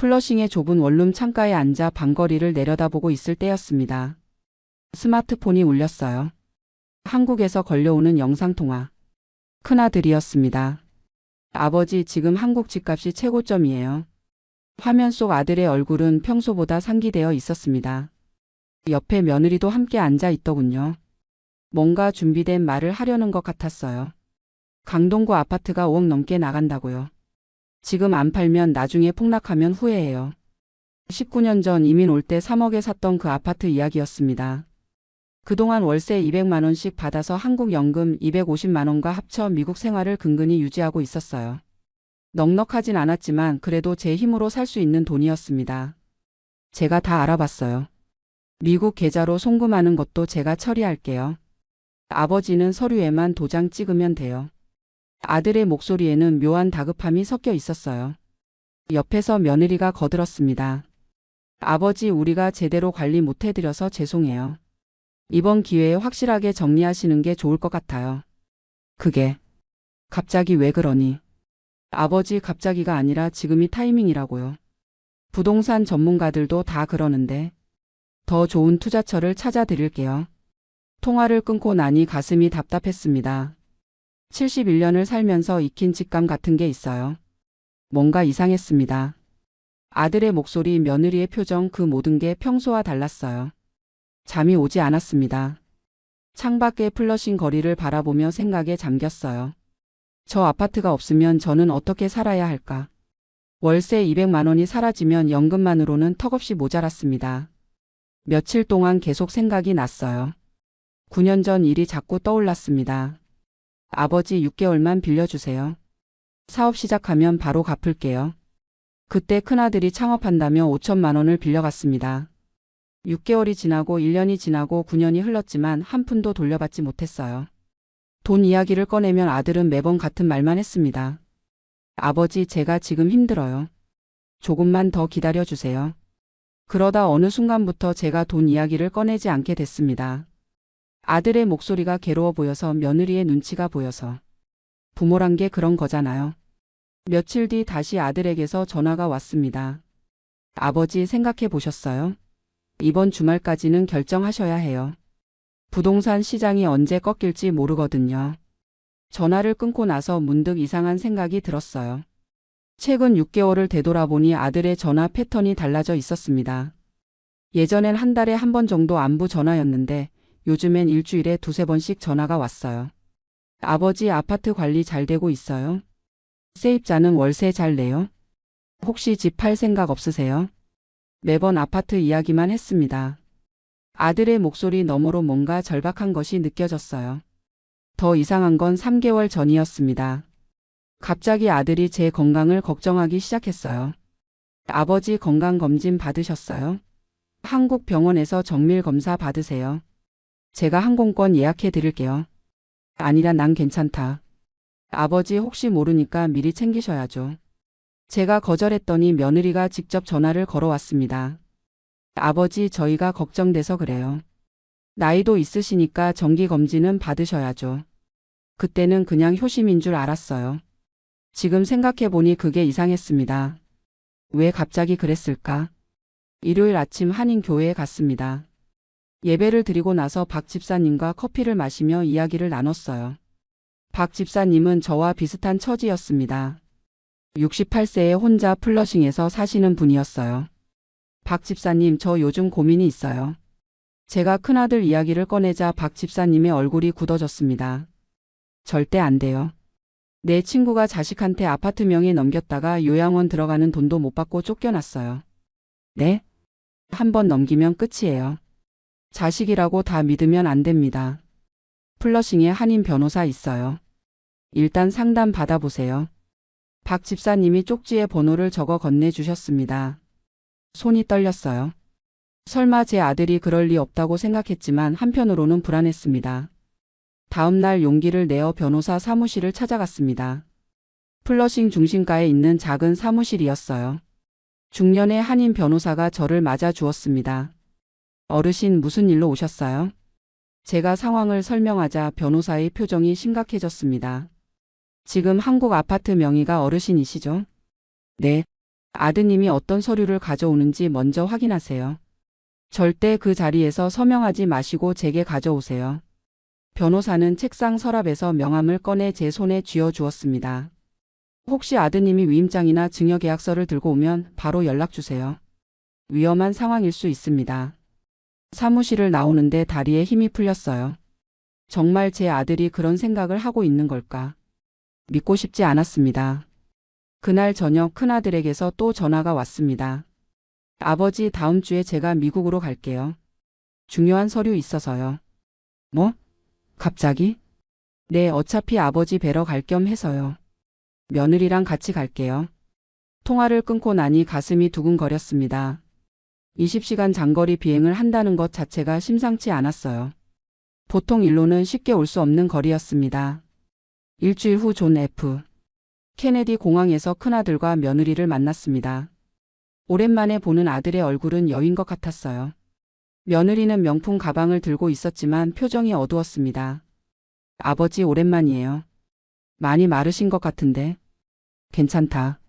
플러싱의 좁은 원룸 창가에 앉아 방거리를 내려다보고 있을 때였습니다. 스마트폰이 울렸어요. 한국에서 걸려오는 영상통화. 큰아들이었습니다. 아버지, 지금 한국 집값이 최고점이에요. 화면 속 아들의 얼굴은 평소보다 상기되어 있었습니다. 옆에 며느리도 함께 앉아 있더군요. 뭔가 준비된 말을 하려는 것 같았어요. 강동구 아파트가 5억 넘게 나간다고요. 지금 안 팔면 나중에 폭락하면 후회해요. 19년 전 이민 올 때 3억에 샀던 그 아파트 이야기였습니다. 그동안 월세 200만 원씩 받아서 한국 연금 250만 원과 합쳐 미국 생활을 근근히 유지하고 있었어요. 넉넉하진 않았지만 그래도 제 힘으로 살 수 있는 돈이었습니다. 제가 다 알아봤어요. 미국 계좌로 송금하는 것도 제가 처리할게요. 아버지는 서류에만 도장 찍으면 돼요. 아들의 목소리에는 묘한 다급함이 섞여 있었어요. 옆에서 며느리가 거들었습니다. 아버지, 우리가 제대로 관리 못해드려서 죄송해요. 이번 기회에 확실하게 정리하시는 게 좋을 것 같아요. 그게 갑자기 왜 그러니? 아버지, 갑자기가 아니라 지금이 타이밍이라고요. 부동산 전문가들도 다 그러는데. 더 좋은 투자처를 찾아드릴게요. 통화를 끊고 나니 가슴이 답답했습니다. 71년을 살면서 익힌 직감 같은 게 있어요. 뭔가 이상했습니다. 아들의 목소리, 며느리의 표정, 그 모든 게 평소와 달랐어요. 잠이 오지 않았습니다. 창밖의 플러싱 거리를 바라보며 생각에 잠겼어요. 저 아파트가 없으면 저는 어떻게 살아야 할까? 월세 200만 원이 사라지면 연금만으로는 턱없이 모자랐습니다. 며칠 동안 계속 생각이 났어요. 9년 전 일이 자꾸 떠올랐습니다. 아버지, 6개월만 빌려주세요. 사업 시작하면 바로 갚을게요. 그때 큰아들이 창업한다며 5천만 원을 빌려갔습니다. 6개월이 지나고 1년이 지나고 9년이 흘렀지만 한 푼도 돌려받지 못했어요. 돈 이야기를 꺼내면 아들은 매번 같은 말만 했습니다. 아버지, 제가 지금 힘들어요. 조금만 더 기다려주세요. 그러다 어느 순간부터 제가 돈 이야기를 꺼내지 않게 됐습니다. 아들의 목소리가 괴로워 보여서, 며느리의 눈치가 보여서. 부모란 게 그런 거잖아요. 며칠 뒤 다시 아들에게서 전화가 왔습니다. 아버지, 생각해 보셨어요? 이번 주말까지는 결정하셔야 해요. 부동산 시장이 언제 꺾일지 모르거든요. 전화를 끊고 나서 문득 이상한 생각이 들었어요. 최근 6개월을 되돌아보니 아들의 전화 패턴이 달라져 있었습니다. 예전엔 한 달에 한 번 정도 안부 전화였는데 요즘엔 일주일에 2~3번씩 전화가 왔어요. 아버지, 아파트 관리 잘 되고 있어요? 세입자는 월세 잘 내요? 혹시 집 팔 생각 없으세요? 매번 아파트 이야기만 했습니다. 아들의 목소리 너머로 뭔가 절박한 것이 느껴졌어요. 더 이상한 건 3개월 전이었습니다. 갑자기 아들이 제 건강을 걱정하기 시작했어요. 아버지, 건강검진 받으셨어요? 한국 병원에서 정밀검사 받으세요. 제가 항공권 예약해 드릴게요. 아니라 난 괜찮다. 아버지, 혹시 모르니까 미리 챙기셔야죠. 제가 거절했더니 며느리가 직접 전화를 걸어왔습니다. 아버지, 저희가 걱정돼서 그래요. 나이도 있으시니까 정기검진은 받으셔야죠. 그때는 그냥 효심인 줄 알았어요. 지금 생각해보니 그게 이상했습니다. 왜 갑자기 그랬을까? 일요일 아침 한인교회에 갔습니다. 예배를 드리고 나서 박 집사님과 커피를 마시며 이야기를 나눴어요. 박 집사님은 저와 비슷한 처지였습니다. 68세에 혼자 플러싱에서 사시는 분이었어요. 박 집사님, 저 요즘 고민이 있어요. 제가 큰아들 이야기를 꺼내자 박 집사님의 얼굴이 굳어졌습니다. 절대 안 돼요. 내 친구가 자식한테 아파트 명의 넘겼다가 요양원 들어가는 돈도 못 받고 쫓겨났어요. 네? 한 번 넘기면 끝이에요. 자식이라고 다 믿으면 안 됩니다. 플러싱에 한인 변호사 있어요. 일단 상담 받아보세요. 박 집사님이 쪽지에 번호를 적어 건네주셨습니다. 손이 떨렸어요. 설마 제 아들이 그럴 리 없다고 생각했지만 한편으로는 불안했습니다. 다음 날 용기를 내어 변호사 사무실을 찾아갔습니다. 플러싱 중심가에 있는 작은 사무실이었어요. 중년의 한인 변호사가 저를 맞아 주었습니다. 어르신, 무슨 일로 오셨어요? 제가 상황을 설명하자 변호사의 표정이 심각해졌습니다. 지금 한국 아파트 명의가 어르신이시죠? 네. 아드님이 어떤 서류를 가져오는지 먼저 확인하세요. 절대 그 자리에서 서명하지 마시고 제게 가져오세요. 변호사는 책상 서랍에서 명함을 꺼내 제 손에 쥐어 주었습니다. 혹시 아드님이 위임장이나 증여계약서를 들고 오면 바로 연락 주세요. 위험한 상황일 수 있습니다. 사무실을 나오는데 다리에 힘이 풀렸어요. 정말 제 아들이 그런 생각을 하고 있는 걸까? 믿고 싶지 않았습니다. 그날 저녁 큰아들에게서 또 전화가 왔습니다. 아버지, 다음 주에 제가 미국으로 갈게요. 중요한 서류 있어서요. 뭐? 갑자기? 네, 어차피 아버지 뵈러 갈 겸 해서요. 며느리랑 같이 갈게요. 통화를 끊고 나니 가슴이 두근거렸습니다. 20시간 장거리 비행을 한다는 것 자체가 심상치 않았어요. 보통 일로는 쉽게 올 수 없는 거리였습니다. 일주일 후 존 F. 케네디 공항에서 큰아들과 며느리를 만났습니다. 오랜만에 보는 아들의 얼굴은 여인 것 같았어요. 며느리는 명품 가방을 들고 있었지만 표정이 어두웠습니다. 아버지, 오랜만이에요. 많이 마르신 것 같은데. 괜찮다.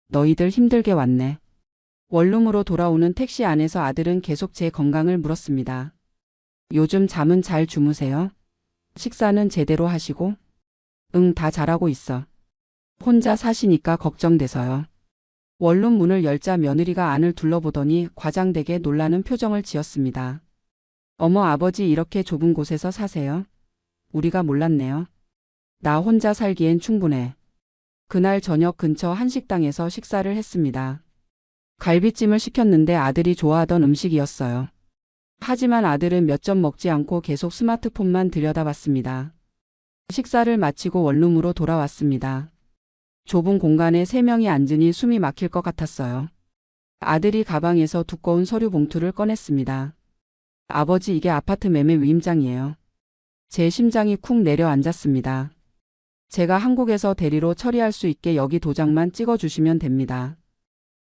너희들 힘들게 왔네. 원룸으로 돌아오는 택시 안에서 아들은 계속 제 건강을 물었습니다. 요즘 잠은 잘 주무세요? 식사는 제대로 하시고? 응, 다 잘하고 있어. 혼자 사시니까 걱정돼서요. 원룸 문을 열자 며느리가 안을 둘러보더니 과장되게 놀라는 표정을 지었습니다. 어머, 아버지 이렇게 좁은 곳에서 사세요? 우리가 몰랐네요. 나 혼자 살기엔 충분해. 그날 저녁 근처 한식당에서 식사를 했습니다. 갈비찜을 시켰는데 아들이 좋아하던 음식이었어요. 하지만 아들은 몇 점 먹지 않고 계속 스마트폰만 들여다봤습니다. 식사를 마치고 원룸으로 돌아왔습니다. 좁은 공간에 3명이 앉으니 숨이 막힐 것 같았어요. 아들이 가방에서 두꺼운 서류 봉투를 꺼냈습니다. 아버지, 이게 아파트 매매 위임장이에요. 제 심장이 쿵 내려앉았습니다. 제가 한국에서 대리로 처리할 수 있게 여기 도장만 찍어주시면 됩니다.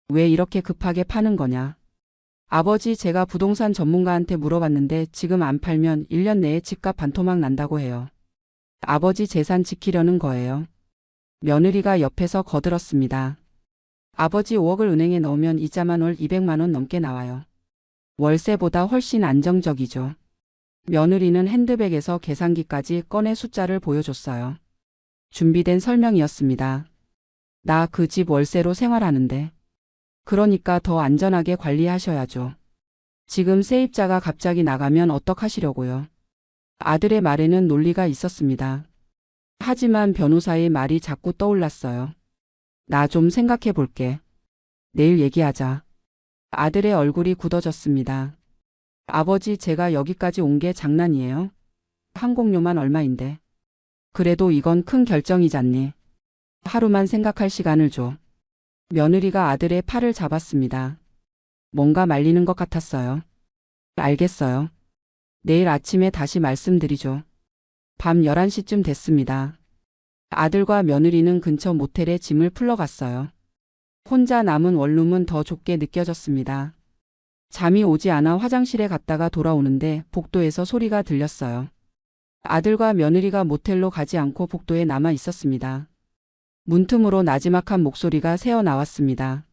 왜 이렇게 급하게 파는 거냐? 아버지, 제가 부동산 전문가한테 물어봤는데 지금 안 팔면 1년 내에 집값 반토막 난다고 해요. 아버지 재산 지키려는 거예요. 며느리가 옆에서 거들었습니다. 아버지, 5억을 은행에 넣으면 이자만 월 200만 원 넘게 나와요. 월세보다 훨씬 안정적이죠. 며느리는 핸드백에서 계산기까지 꺼내 숫자를 보여줬어요. 준비된 설명이었습니다. 나 그 집 월세로 생활하는데. 그러니까 더 안전하게 관리하셔야죠. 지금 세입자가 갑자기 나가면 어떡하시려고요? 아들의 말에는 논리가 있었습니다. 하지만 변호사의 말이 자꾸 떠올랐어요. 나 좀 생각해 볼게. 내일 얘기하자. 아들의 얼굴이 굳어졌습니다. 아버지, 제가 여기까지 온 게 장난이에요? 항공료만 얼마인데. 그래도 이건 큰 결정이잖니. 하루만 생각할 시간을 줘. 며느리가 아들의 팔을 잡았습니다. 뭔가 말리는 것 같았어요. 알겠어요. 내일 아침에 다시 말씀드리죠. 밤 11시쯤 됐습니다. 아들과 며느리는 근처 모텔에 짐을 풀러갔어요. 혼자 남은 원룸은 더 좁게 느껴졌습니다. 잠이 오지 않아 화장실에 갔다가 돌아오는데 복도에서 소리가 들렸어요. 아들과 며느리가 모텔로 가지 않고 복도에 남아 있었습니다. 문틈으로 나지막한 목소리가 새어 나왔습니다.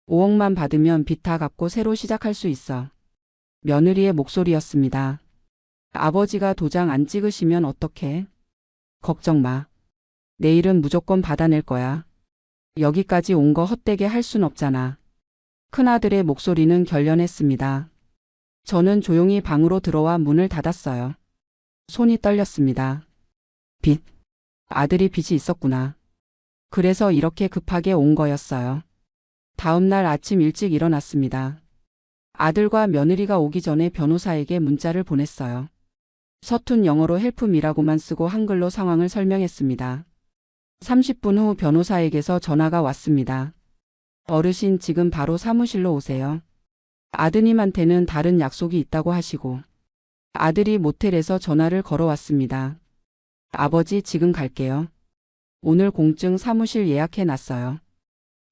5억만 받으면 빚 다 갚고 새로 시작할 수 있어. 며느리의 목소리였습니다. 아버지가 도장 안 찍으시면 어떡해? 걱정 마. 내일은 무조건 받아낼 거야. 여기까지 온 거 헛되게 할 순 없잖아. 큰아들의 목소리는 결연했습니다. 저는 조용히 방으로 들어와 문을 닫았어요. 손이 떨렸습니다. 빚. 아들이 빚이 있었구나. 그래서 이렇게 급하게 온 거였어요. 다음 날 아침 일찍 일어났습니다. 아들과 며느리가 오기 전에 변호사에게 문자를 보냈어요. 서툰 영어로 헬프미라고만 쓰고 한글로 상황을 설명했습니다. 30분 후 변호사에게서 전화가 왔습니다. 어르신, 지금 바로 사무실로 오세요. 아드님한테는 다른 약속이 있다고 하시고. 아들이 모텔에서 전화를 걸어왔습니다. 아버지, 지금 갈게요. 오늘 공증 사무실 예약해 놨어요.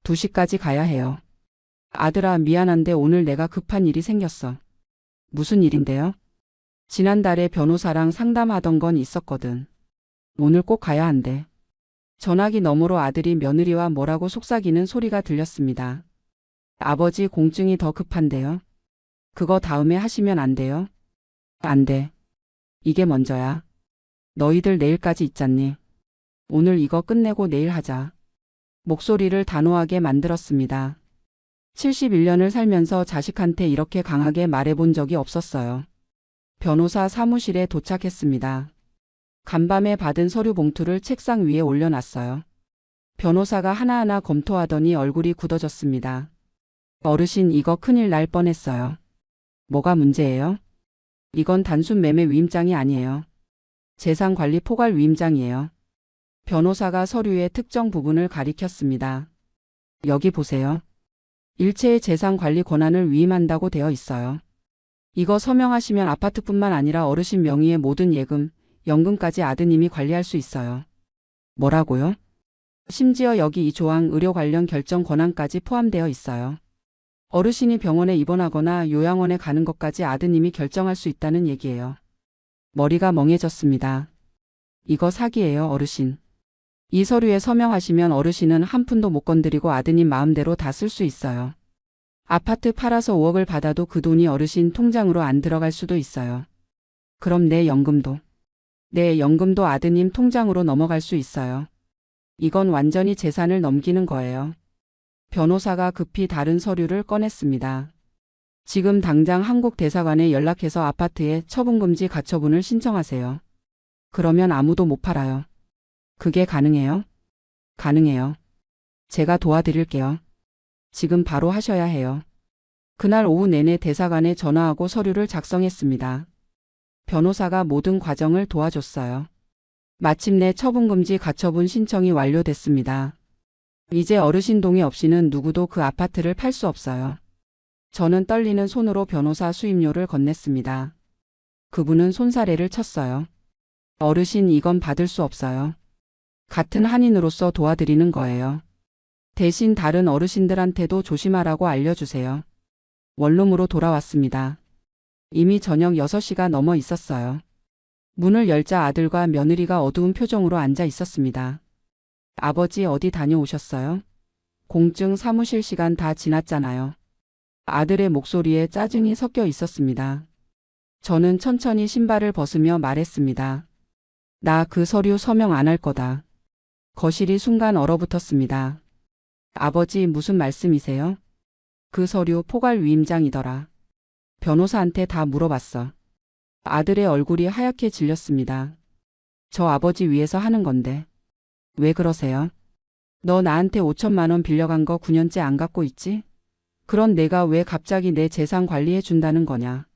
2시까지 가야 해요. 아들아, 미안한데 오늘 내가 급한 일이 생겼어. 무슨 일인데요? 지난달에 변호사랑 상담하던 건 있었거든. 오늘 꼭 가야 한대. 전화기 너머로 아들이 며느리와 뭐라고 속삭이는 소리가 들렸습니다. 아버지 공증이 더 급한데요. 그거 다음에 하시면 안 돼요? 안 돼. 이게 먼저야. 너희들 내일까지 있잖니. 오늘 이거 끝내고 내일 하자. 목소리를 단호하게 만들었습니다. 71년을 살면서 자식한테 이렇게 강하게 말해본 적이 없었어요. 변호사 사무실에 도착했습니다. 간밤에 받은 서류 봉투를 책상 위에 올려놨어요. 변호사가 하나하나 검토하더니 얼굴이 굳어졌습니다. 어르신, 이거 큰일 날 뻔했어요. 뭐가 문제예요? 이건 단순 매매 위임장이 아니에요. 재산관리 포괄 위임장이에요. 변호사가 서류의 특정 부분을 가리켰습니다. 여기 보세요. 일체의 재산관리 권한을 위임한다고 되어 있어요. 이거 서명하시면 아파트뿐만 아니라 어르신 명의의 모든 예금, 연금까지 아드님이 관리할 수 있어요. 뭐라고요? 심지어 여기 이 조항 의료 관련 결정 권한까지 포함되어 있어요. 어르신이 병원에 입원하거나 요양원에 가는 것까지 아드님이 결정할 수 있다는 얘기예요. 머리가 멍해졌습니다. 이거 사기예요, 어르신. 이 서류에 서명하시면 어르신은 한 푼도 못 건드리고 아드님 마음대로 다 쓸 수 있어요. 아파트 팔아서 5억을 받아도 그 돈이 어르신 통장으로 안 들어갈 수도 있어요. 그럼 내 연금도 아드님 통장으로 넘어갈 수 있어요. 이건 완전히 재산을 넘기는 거예요. 변호사가 급히 다른 서류를 꺼냈습니다. 지금 당장 한국 대사관에 연락해서 아파트에 처분금지 가처분을 신청하세요. 그러면 아무도 못 팔아요. 그게 가능해요? 가능해요. 제가 도와드릴게요. 지금 바로 하셔야 해요. 그날 오후 내내 대사관에 전화하고 서류를 작성했습니다. 변호사가 모든 과정을 도와줬어요. 마침내 처분금지 가처분 신청이 완료됐습니다. 이제 어르신 동의 없이는 누구도 그 아파트를 팔 수 없어요. 저는 떨리는 손으로 변호사 수임료를 건넸습니다. 그분은 손사래를 쳤어요. 어르신, 이건 받을 수 없어요. 같은 한인으로서 도와드리는 거예요. 대신 다른 어르신들한테도 조심하라고 알려주세요. 원룸으로 돌아왔습니다. 이미 저녁 6시가 넘어 있었어요. 문을 열자 아들과 며느리가 어두운 표정으로 앉아 있었습니다. 아버지, 어디 다녀오셨어요? 공증 사무실 시간 다 지났잖아요. 아들의 목소리에 짜증이 섞여 있었습니다. 저는 천천히 신발을 벗으며 말했습니다. 나 그 서류 서명 안 할 거다. 거실이 순간 얼어붙었습니다. 아버지, 무슨 말씀이세요? 그 서류 포괄 위임장이더라. 변호사한테 다 물어봤어. 아들의 얼굴이 하얗게 질렸습니다. 저 아버지 위해서 하는 건데. 왜 그러세요? 너 나한테 5천만 원 빌려간 거 9년째 안 갚고 있지? 그런 내가 왜 갑자기 내 재산 관리해 준다는 거냐?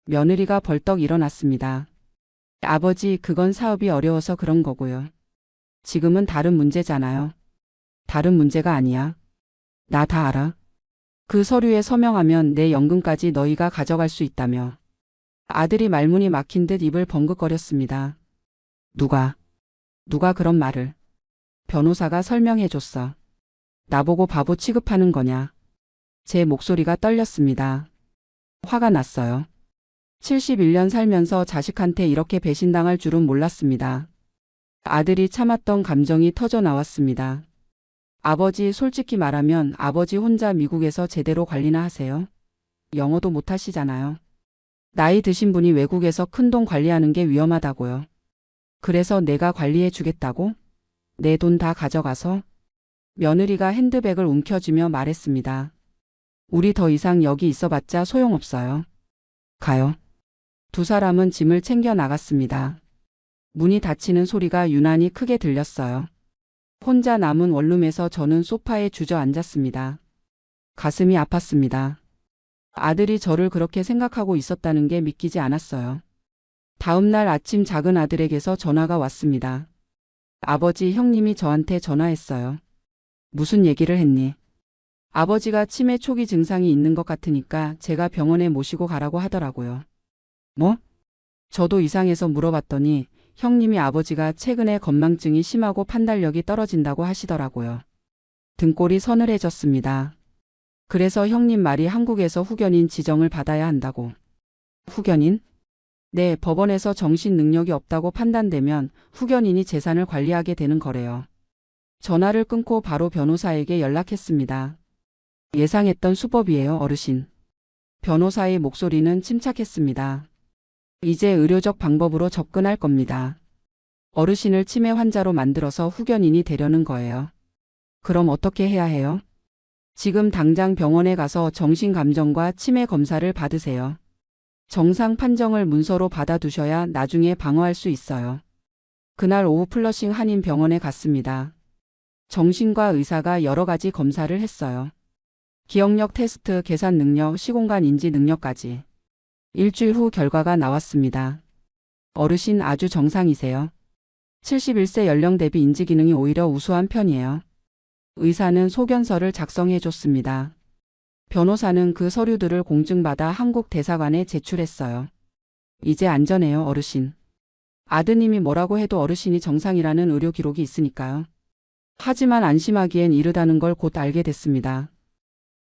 며느리가 벌떡 일어났습니다. 아버지, 그건 사업이 어려워서 그런 거고요. 지금은 다른 문제잖아요. 다른 문제가 아니야. 나 다 알아. 그 서류에 서명하면 내 연금까지 너희가 가져갈 수 있다며. 아들이 말문이 막힌 듯 입을 벙긋거렸습니다. 누가 그런 말을. 변호사가 설명해줬어. 나보고 바보 취급하는 거냐. 제 목소리가 떨렸습니다. 화가 났어요. 71년 살면서 자식한테 이렇게 배신당할 줄은 몰랐습니다. 아들이 참았던 감정이 터져 나왔습니다. 아버지, 솔직히 말하면 아버지 혼자 미국에서 제대로 관리나 하세요? 영어도 못 하시잖아요. 나이 드신 분이 외국에서 큰돈 관리하는 게 위험하다고요. 그래서 내가 관리해 주겠다고? 내 돈 다 가져가서? 며느리가 핸드백을 움켜쥐며 말했습니다. 우리 더 이상 여기 있어봤자 소용없어요. 가요. 두 사람은 짐을 챙겨 나갔습니다. 문이 닫히는 소리가 유난히 크게 들렸어요. 혼자 남은 원룸에서 저는 소파에 주저앉았습니다. 가슴이 아팠습니다. 아들이 저를 그렇게 생각하고 있었다는 게 믿기지 않았어요. 다음 날 아침 작은 아들에게서 전화가 왔습니다. 아버지, 형님이 저한테 전화했어요. 무슨 얘기를 했니? 아버지가 치매 초기 증상이 있는 것 같으니까 제가 병원에 모시고 가라고 하더라고요. 뭐? 저도 이상해서 물어봤더니 형님이 아버지가 최근에 건망증이 심하고 판단력이 떨어진다고 하시더라고요. 등골이 서늘해졌습니다. 그래서 형님 말이 한국에서 후견인 지정을 받아야 한다고. 후견인? 네, 법원에서 정신 능력이 없다고 판단되면 후견인이 재산을 관리하게 되는 거래요. 전화를 끊고 바로 변호사에게 연락했습니다. 예상했던 수법이에요, 어르신. 변호사의 목소리는 침착했습니다. 이제 의료적 방법으로 접근할 겁니다. 어르신을 치매 환자로 만들어서 후견인이 되려는 거예요. 그럼 어떻게 해야 해요? 지금 당장 병원에 가서 정신감정과 치매 검사를 받으세요. 정상 판정을 문서로 받아두셔야 나중에 방어할 수 있어요. 그날 오후 플러싱 한인병원에 갔습니다. 정신과 의사가 여러 가지 검사를 했어요. 기억력 테스트, 계산 능력, 시공간 인지 능력까지. 일주일 후 결과가 나왔습니다. 어르신 아주 정상이세요. 71세 연령 대비 인지 기능이 오히려 우수한 편이에요. 의사는 소견서를 작성해 줬습니다. 변호사는 그 서류들을 공증받아 한국 대사관에 제출했어요. 이제 안전해요, 어르신. 아드님이 뭐라고 해도 어르신이 정상이라는 의료 기록이 있으니까요. 하지만 안심하기엔 이르다는 걸 곧 알게 됐습니다.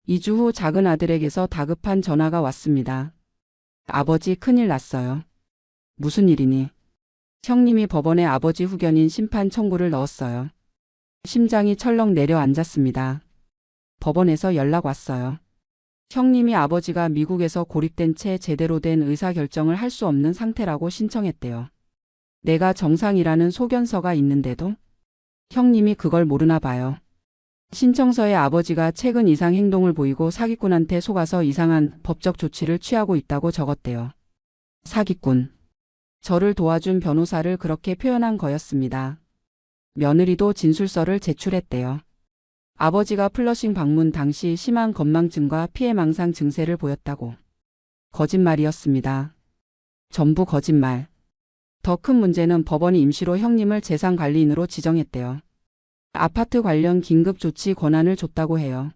2주 후 작은 아들에게서 다급한 전화가 왔습니다. 아버지, 큰일 났어요. 무슨 일이니? 형님이 법원에 아버지 후견인 심판 청구를 넣었어요. 심장이 철렁 내려앉았습니다. 법원에서 연락 왔어요. 형님이 아버지가 미국에서 고립된 채 제대로 된 의사결정을 할 수 없는 상태라고 신청했대요. 내가 정상이라는 소견서가 있는데도 형님이 그걸 모르나 봐요. 신청서에 아버지가 최근 이상 행동을 보이고 사기꾼한테 속아서 이상한 법적 조치를 취하고 있다고 적었대요. 사기꾼. 저를 도와준 변호사를 그렇게 표현한 거였습니다. 며느리도 진술서를 제출했대요. 아버지가 플러싱 방문 당시 심한 건망증과 피해망상 증세를 보였다고. 거짓말이었습니다. 전부 거짓말. 더 큰 문제는 법원이 임시로 형님을 재산관리인으로 지정했대요. 아파트 관련 긴급조치 권한을 줬다고 해요.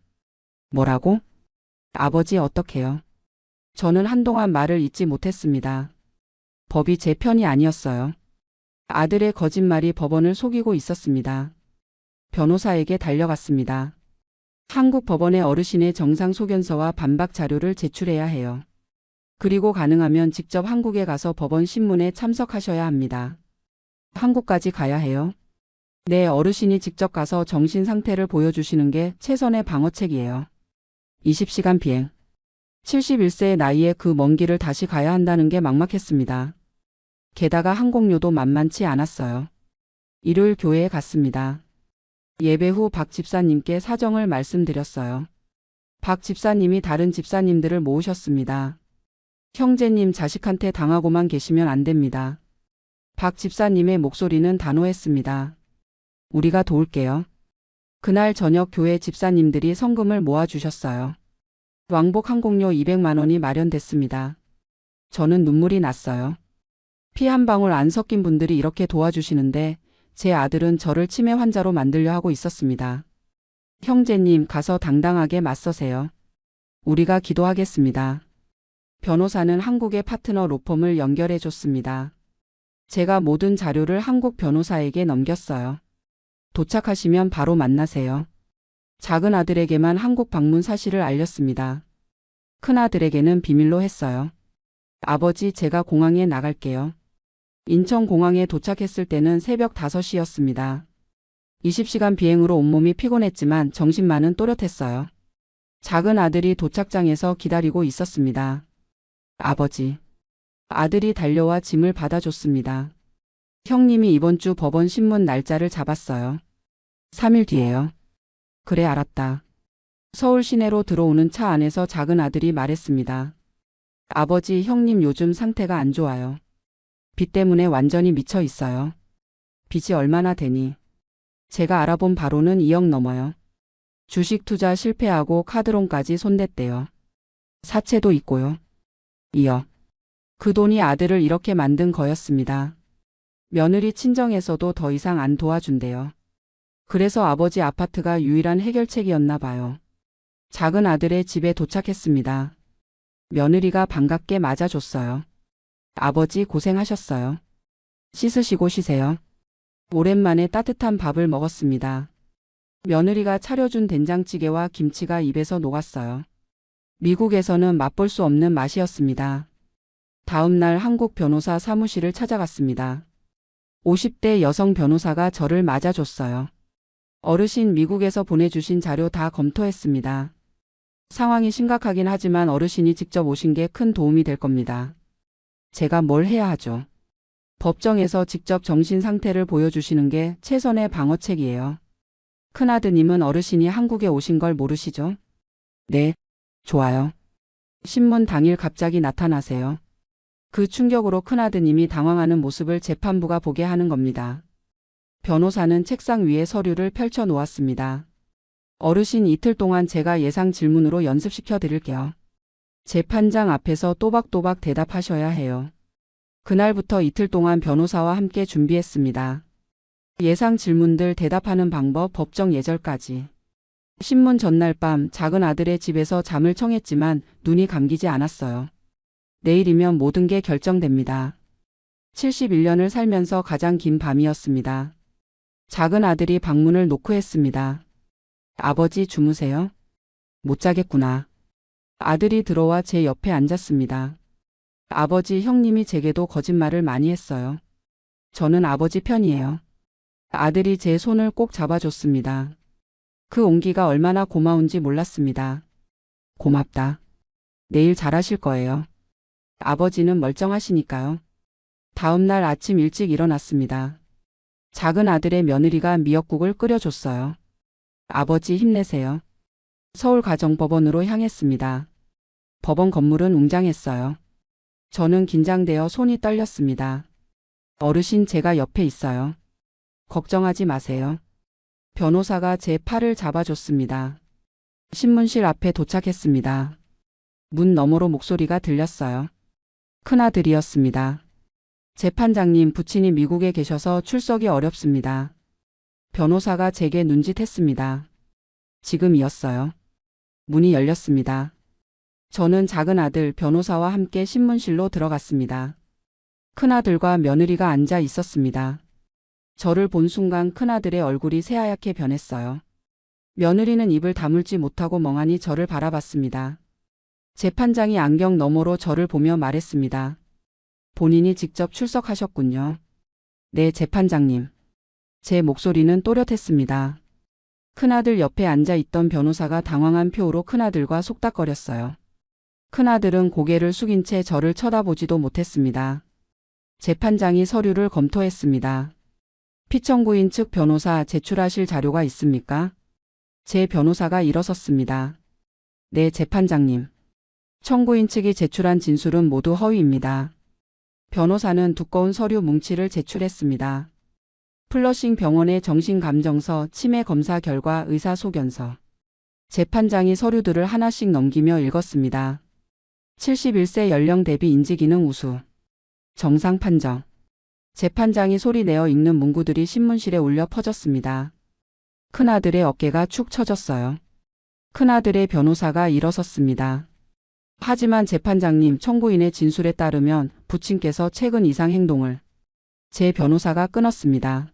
뭐라고? 아버지 어떡해요? 저는 한동안 말을 잇지 못했습니다. 법이 제 편이 아니었어요. 아들의 거짓말이 법원을 속이고 있었습니다. 변호사에게 달려갔습니다. 한국 법원에 어르신의 정상 소견서와 반박 자료를 제출해야 해요. 그리고 가능하면 직접 한국에 가서 법원 신문에 참석하셔야 합니다. 한국까지 가야 해요? 네, 어르신이 직접 가서 정신 상태를 보여주시는 게 최선의 방어책이에요. 20시간 비행. 71세의 나이에 그 먼 길을 다시 가야 한다는 게 막막했습니다. 게다가 항공료도 만만치 않았어요. 일요일 교회에 갔습니다. 예배 후 박 집사님께 사정을 말씀드렸어요. 박 집사님이 다른 집사님들을 모으셨습니다. 형제님 자식한테 당하고만 계시면 안 됩니다. 박 집사님의 목소리는 단호했습니다. 우리가 도울게요. 그날 저녁 교회 집사님들이 성금을 모아주셨어요. 왕복 항공료 200만 원이 마련됐습니다. 저는 눈물이 났어요. 피 한 방울 안 섞인 분들이 이렇게 도와주시는데 제 아들은 저를 치매 환자로 만들려 하고 있었습니다. 형제님, 가서 당당하게 맞서세요. 우리가 기도하겠습니다. 변호사는 한국의 파트너 로펌을 연결해 줬습니다. 제가 모든 자료를 한국 변호사에게 넘겼어요. 도착하시면 바로 만나세요. 작은 아들에게만 한국 방문 사실을 알렸습니다. 큰 아들에게는 비밀로 했어요. 아버지, 제가 공항에 나갈게요. 인천공항에 도착했을 때는 새벽 5시였습니다. 20시간 비행으로 온몸이 피곤했지만 정신만은 또렷했어요. 작은 아들이 도착장에서 기다리고 있었습니다. 아버지. 아들이 달려와 짐을 받아줬습니다. 형님이 이번 주 법원 신문 날짜를 잡았어요. 3일 뒤에요. 그래, 알았다. 서울 시내로 들어오는 차 안에서 작은 아들이 말했습니다. 아버지, 형님 요즘 상태가 안 좋아요. 빚 때문에 완전히 미쳐 있어요. 빚이 얼마나 되니? 제가 알아본 바로는 2억 넘어요. 주식 투자 실패하고 카드론까지 손댔대요. 사채도 있고요. 2억. 그 돈이 아들을 이렇게 만든 거였습니다. 며느리 친정에서도 더 이상 안 도와준대요. 그래서 아버지 아파트가 유일한 해결책이었나 봐요. 작은 아들의 집에 도착했습니다. 며느리가 반갑게 맞아줬어요. 아버지 고생하셨어요. 씻으시고 쉬세요. 오랜만에 따뜻한 밥을 먹었습니다. 며느리가 차려준 된장찌개와 김치가 입에서 녹았어요. 미국에서는 맛볼 수 없는 맛이었습니다. 다음 날 한국 변호사 사무실을 찾아갔습니다. 50대 여성 변호사가 저를 맞아줬어요. 어르신, 미국에서 보내주신 자료 다 검토했습니다. 상황이 심각하긴 하지만 어르신이 직접 오신 게 큰 도움이 될 겁니다. 제가 뭘 해야 하죠? 법정에서 직접 정신 상태를 보여주시는 게 최선의 방어책이에요. 큰아드님은 어르신이 한국에 오신 걸 모르시죠? 네, 좋아요. 신문 당일 갑자기 나타나세요. 그 충격으로 큰아드님이 당황하는 모습을 재판부가 보게 하는 겁니다. 변호사는 책상 위에 서류를 펼쳐 놓았습니다. 어르신 이틀 동안 제가 예상 질문으로 연습시켜 드릴게요. 재판장 앞에서 또박또박 대답하셔야 해요. 그날부터 이틀 동안 변호사와 함께 준비했습니다. 예상 질문들 대답하는 방법, 법정 예절까지. 신문 전날 밤 작은 아들의 집에서 잠을 청했지만 눈이 감기지 않았어요. 내일이면 모든 게 결정됩니다. 71년을 살면서 가장 긴 밤이었습니다. 작은 아들이 방문을 노크했습니다. 아버지 주무세요? 못 자겠구나. 아들이 들어와 제 옆에 앉았습니다. 아버지, 형님이 제게도 거짓말을 많이 했어요. 저는 아버지 편이에요. 아들이 제 손을 꼭 잡아줬습니다. 그 온기가 얼마나 고마운지 몰랐습니다. 고맙다. 내일 잘하실 거예요. 아버지는 멀쩡하시니까요. 다음 날 아침 일찍 일어났습니다. 작은 아들의 며느리가 미역국을 끓여줬어요. 아버지 힘내세요. 서울가정법원으로 향했습니다. 법원 건물은 웅장했어요. 저는 긴장되어 손이 떨렸습니다. 어르신, 제가 옆에 있어요. 걱정하지 마세요. 변호사가 제 팔을 잡아줬습니다. 신문실 앞에 도착했습니다. 문 너머로 목소리가 들렸어요. 큰아들이었습니다. 재판장님, 부친이 미국에 계셔서 출석이 어렵습니다. 변호사가 제게 눈짓했습니다. 지금이었어요. 문이 열렸습니다. 저는 작은 아들, 변호사와 함께 신문실로 들어갔습니다. 큰아들과 며느리가 앉아 있었습니다. 저를 본 순간 큰아들의 얼굴이 새하얗게 변했어요. 며느리는 입을 다물지 못하고 멍하니 저를 바라봤습니다. 재판장이 안경 너머로 저를 보며 말했습니다. 본인이 직접 출석하셨군요. 네, 재판장님. 제 목소리는 또렷했습니다. 큰아들 옆에 앉아 있던 변호사가 당황한 표로 큰아들과 속닥거렸어요. 큰아들은 고개를 숙인 채 저를 쳐다보지도 못했습니다. 재판장이 서류를 검토했습니다. 피청구인 측 변호사, 제출하실 자료가 있습니까? 제 변호사가 일어섰습니다. 네, 재판장님. 청구인 측이 제출한 진술은 모두 허위입니다. 변호사는 두꺼운 서류 뭉치를 제출했습니다. 플러싱 병원의 정신감정서, 치매 검사 결과, 의사소견서. 재판장이 서류들을 하나씩 넘기며 읽었습니다. 71세 연령 대비 인지기능 우수. 정상 판정. 재판장이 소리내어 읽는 문구들이 신문실에 울려 퍼졌습니다. 큰아들의 어깨가 축 처졌어요. 큰아들의 변호사가 일어섰습니다. 하지만 재판장님, 청구인의 진술에 따르면 부친께서 최근 이상 행동을. 제 변호사가 끊었습니다.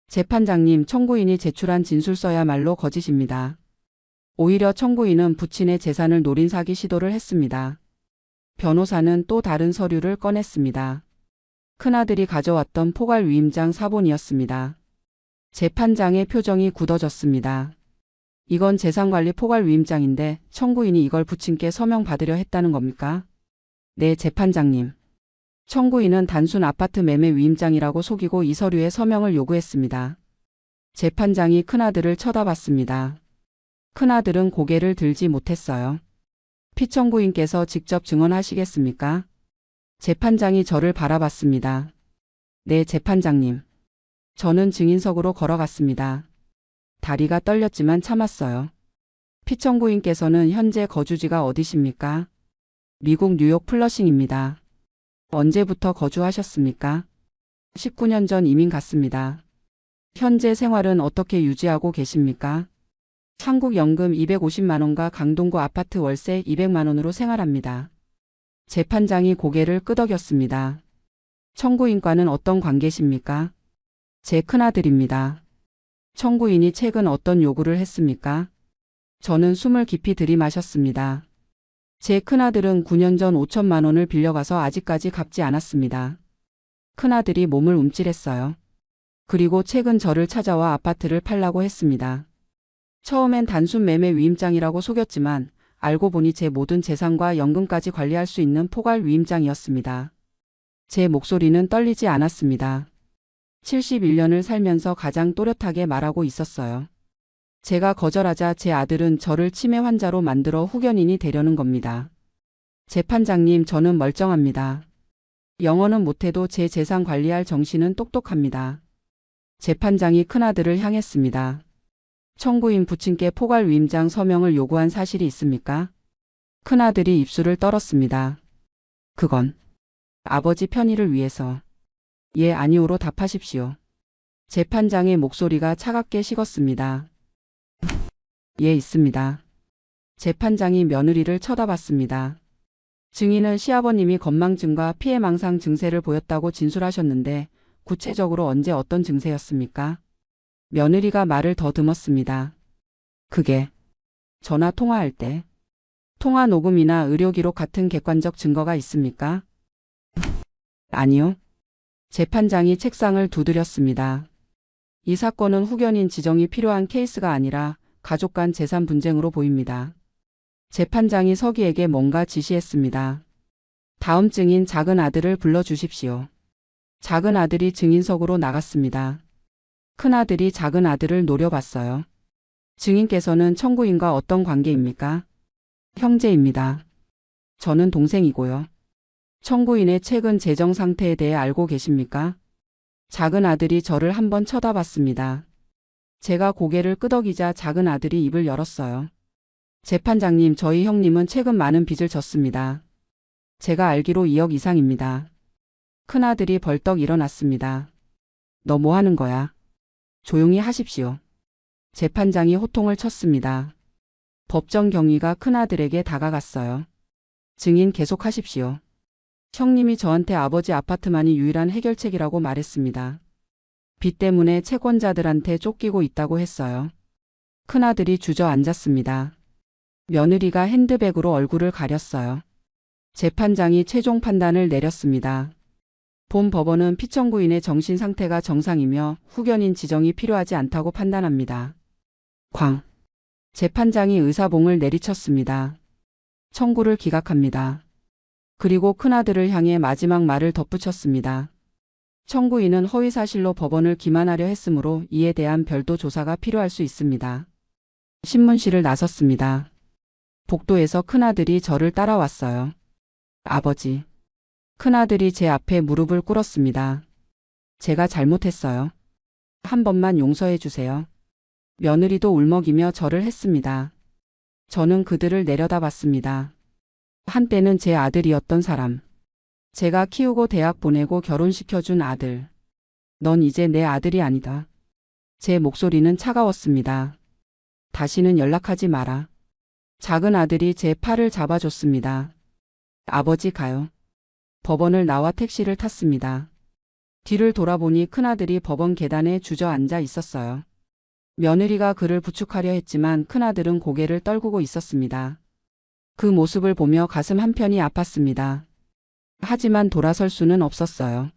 재판장님, 청구인이 제출한 진술서야말로 거짓입니다. 오히려 청구인은 부친의 재산을 노린 사기 시도를 했습니다. 변호사는 또 다른 서류를 꺼냈습니다. 큰아들이 가져왔던 포괄 위임장 사본이었습니다. 재판장의 표정이 굳어졌습니다. 이건 재산관리 포괄 위임장인데 청구인이 이걸 부친께 서명받으려 했다는 겁니까? 네, 재판장님. 청구인은 단순 아파트 매매 위임장이라고 속이고 이 서류에 서명을 요구했습니다. 재판장이 큰아들을 쳐다봤습니다. 큰아들은 고개를 들지 못했어요. 피청구인께서 직접 증언하시겠습니까? 재판장이 저를 바라봤습니다. 네, 재판장님. 저는 증인석으로 걸어갔습니다. 다리가 떨렸지만 참았어요. 피청구인께서는 현재 거주지가 어디십니까? 미국 뉴욕 플러싱입니다. 언제부터 거주하셨습니까? 19년 전 이민 갔습니다. 현재 생활은 어떻게 유지하고 계십니까? 한국 연금 250만 원과 강동구 아파트 월세 200만 원으로 생활합니다. 재판장이 고개를 끄덕였습니다. 청구인과는 어떤 관계십니까? 제 큰아들입니다. 청구인이 최근 어떤 요구를 했습니까? 저는 숨을 깊이 들이마셨습니다. 제 큰아들은 9년 전 5천만 원을 빌려가서 아직까지 갚지 않았습니다. 큰아들이 몸을 움찔했어요. 그리고 최근 저를 찾아와 아파트를 팔라고 했습니다. 처음엔 단순 매매 위임장이라고 속였지만 알고 보니 제 모든 재산과 연금까지 관리할 수 있는 포괄 위임장이었습니다. 제 목소리는 떨리지 않았습니다. 71년을 살면서 가장 또렷하게 말하고 있었어요. 제가 거절하자 제 아들은 저를 치매 환자로 만들어 후견인이 되려는 겁니다. 재판장님, 저는 멀쩡합니다. 영어는 못해도 제 재산 관리할 정신은 똑똑합니다. 재판장이 큰아들을 향했습니다. 청구인 부친께 포괄 위임장 서명을 요구한 사실이 있습니까? 큰아들이 입술을 떨었습니다. 그건 아버지 편의를 위해서. 예, 아니오로 답하십시오. 재판장의 목소리가 차갑게 식었습니다. 예, 있습니다. 재판장이 며느리를 쳐다봤습니다. 증인은 시아버님이 건망증과 피해망상 증세를 보였다고 진술하셨는데 구체적으로 언제 어떤 증세였습니까? 며느리가 말을 더듬었습니다. 그게 전화 통화할 때. 통화 녹음이나 의료기록 같은 객관적 증거가 있습니까? 아니요. 재판장이 책상을 두드렸습니다. 이 사건은 후견인 지정이 필요한 케이스가 아니라 가족 간 재산 분쟁으로 보입니다. 재판장이 서기에게 뭔가 지시했습니다. 다음 증인 작은 아들을 불러주십시오. 작은 아들이 증인석으로 나갔습니다. 큰아들이 작은 아들을 노려봤어요. 증인께서는 청구인과 어떤 관계입니까? 형제입니다. 저는 동생이고요. 청구인의 최근 재정 상태에 대해 알고 계십니까? 작은 아들이 저를 한번 쳐다봤습니다. 제가 고개를 끄덕이자 작은 아들이 입을 열었어요. 재판장님, 저희 형님은 최근 많은 빚을 졌습니다. 제가 알기로 2억 이상입니다. 큰아들이 벌떡 일어났습니다. 너 뭐 하는 거야? 조용히 하십시오. 재판장이 호통을 쳤습니다. 법정 경위가 큰아들에게 다가갔어요. 증인 계속하십시오. 형님이 저한테 아버지 아파트만이 유일한 해결책이라고 말했습니다. 빚 때문에 채권자들한테 쫓기고 있다고 했어요. 큰아들이 주저앉았습니다. 며느리가 핸드백으로 얼굴을 가렸어요. 재판장이 최종 판단을 내렸습니다. 본 법원은 피청구인의 정신 상태가 정상이며 후견인 지정이 필요하지 않다고 판단합니다. 광. 재판장이 의사봉을 내리쳤습니다. 청구를 기각합니다. 그리고 큰아들을 향해 마지막 말을 덧붙였습니다. 청구인은 허위사실로 법원을 기만하려 했으므로 이에 대한 별도 조사가 필요할 수 있습니다. 신문실을 나섰습니다. 복도에서 큰아들이 저를 따라왔어요. 아버지. 큰아들이 제 앞에 무릎을 꿇었습니다. 제가 잘못했어요. 한 번만 용서해 주세요. 며느리도 울먹이며 절을 했습니다. 저는 그들을 내려다봤습니다. 한때는 제 아들이었던 사람. 제가 키우고 대학 보내고 결혼시켜준 아들. 넌 이제 내 아들이 아니다. 제 목소리는 차가웠습니다. 다시는 연락하지 마라. 작은 아들이 제 팔을 잡아줬습니다. 아버지, 가요. 법원을 나와 택시를 탔습니다. 뒤를 돌아보니 큰아들이 법원 계단에 주저앉아 있었어요. 며느리가 그를 부축하려 했지만 큰아들은 고개를 떨구고 있었습니다. 그 모습을 보며 가슴 한편이 아팠습니다. 하지만 돌아설 수는 없었어요.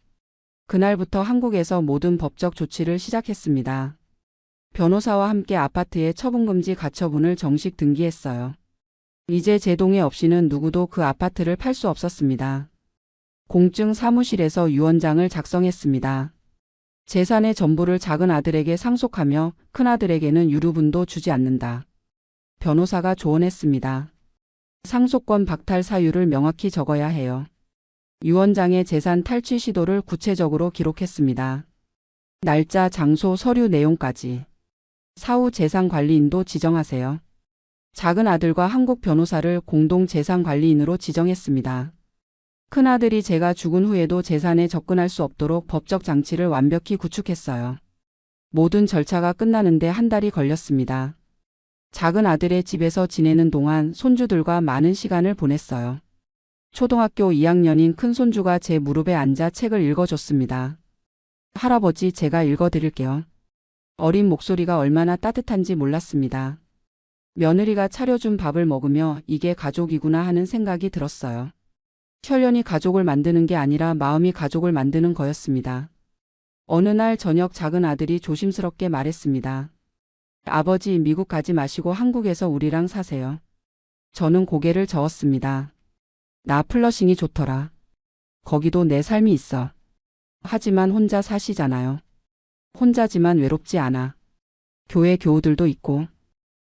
그날부터 한국에서 모든 법적 조치를 시작했습니다. 변호사와 함께 아파트에 처분금지 가처분을 정식 등기했어요. 이제 제 동의 없이는 누구도 그 아파트를 팔 수 없었습니다. 공증 사무실에서 유언장을 작성했습니다. 재산의 전부를 작은 아들에게 상속하며 큰아들에게는 유류분도 주지 않는다. 변호사가 조언했습니다. 상속권 박탈 사유를 명확히 적어야 해요. 유언장에 재산 탈취 시도를 구체적으로 기록했습니다. 날짜, 장소, 서류 내용까지. 사후 재산관리인도 지정하세요. 작은 아들과 한국 변호사를 공동 재산관리인으로 지정했습니다. 큰아들이 제가 죽은 후에도 재산에 접근할 수 없도록 법적 장치를 완벽히 구축했어요. 모든 절차가 끝나는데 한 달이 걸렸습니다. 작은 아들의 집에서 지내는 동안 손주들과 많은 시간을 보냈어요. 초등학교 2학년인 큰손주가 제 무릎에 앉아 책을 읽어줬습니다. 할아버지, 제가 읽어드릴게요. 어린 목소리가 얼마나 따뜻한지 몰랐습니다. 며느리가 차려준 밥을 먹으며 이게 가족이구나 하는 생각이 들었어요. 혈연이 가족을 만드는 게 아니라 마음이 가족을 만드는 거였습니다. 어느 날 저녁 작은 아들이 조심스럽게 말했습니다. 아버지, 미국 가지 마시고 한국에서 우리랑 사세요. 저는 고개를 저었습니다. 나 플러싱이 좋더라. 거기도 내 삶이 있어. 하지만 혼자 사시잖아요. 혼자지만 외롭지 않아. 교회 교우들도 있고.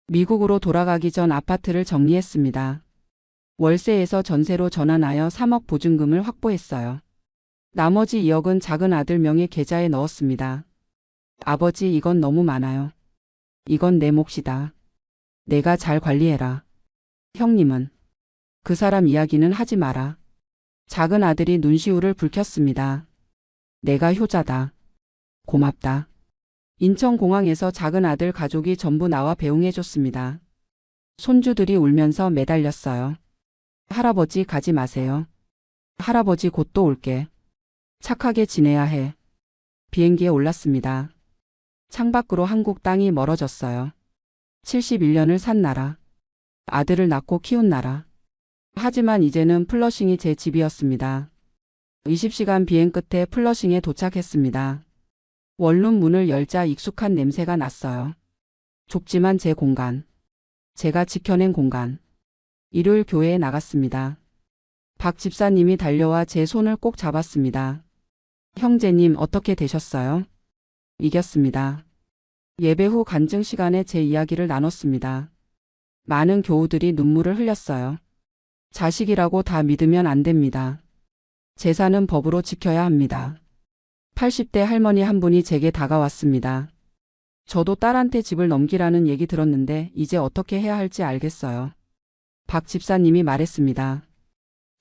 미국으로 돌아가기 전 아파트를 정리했습니다. 월세에서 전세로 전환하여 3억 보증금을 확보했어요. 나머지 2억은 작은 아들 명의 계좌에 넣었습니다. 아버지, 이건 너무 많아요. 이건 내 몫이다. 내가 잘 관리해라. 형님은? 그 사람 이야기는 하지 마라. 작은 아들이 눈시울을 붉혔습니다. 내가 효자다. 고맙다. 인천공항에서 작은 아들 가족이 전부 나와 배웅해줬습니다. 손주들이 울면서 매달렸어요. 할아버지 가지 마세요. 할아버지 곧 또 올게. 착하게 지내야 해. 비행기에 올랐습니다. 창밖으로 한국 땅이 멀어졌어요. 71년을 산 나라. 아들을 낳고 키운 나라. 하지만 이제는 플러싱이 제 집이었습니다. 20시간 비행 끝에 플러싱에 도착했습니다. 원룸 문을 열자 익숙한 냄새가 났어요. 좁지만 제 공간. 제가 지켜낸 공간. 일요일 교회에 나갔습니다. 박 집사님이 달려와 제 손을 꼭 잡았습니다. 형제님, 어떻게 되셨어요? 이겼습니다. 예배 후 간증 시간에 제 이야기를 나눴습니다. 많은 교우들이 눈물을 흘렸어요. 자식이라고 다 믿으면 안 됩니다. 재산은 법으로 지켜야 합니다. 80대 할머니 한 분이 제게 다가왔습니다. 저도 딸한테 집을 넘기라는 얘기 들었는데 이제 어떻게 해야 할지 알겠어요. 박 집사님이 말했습니다.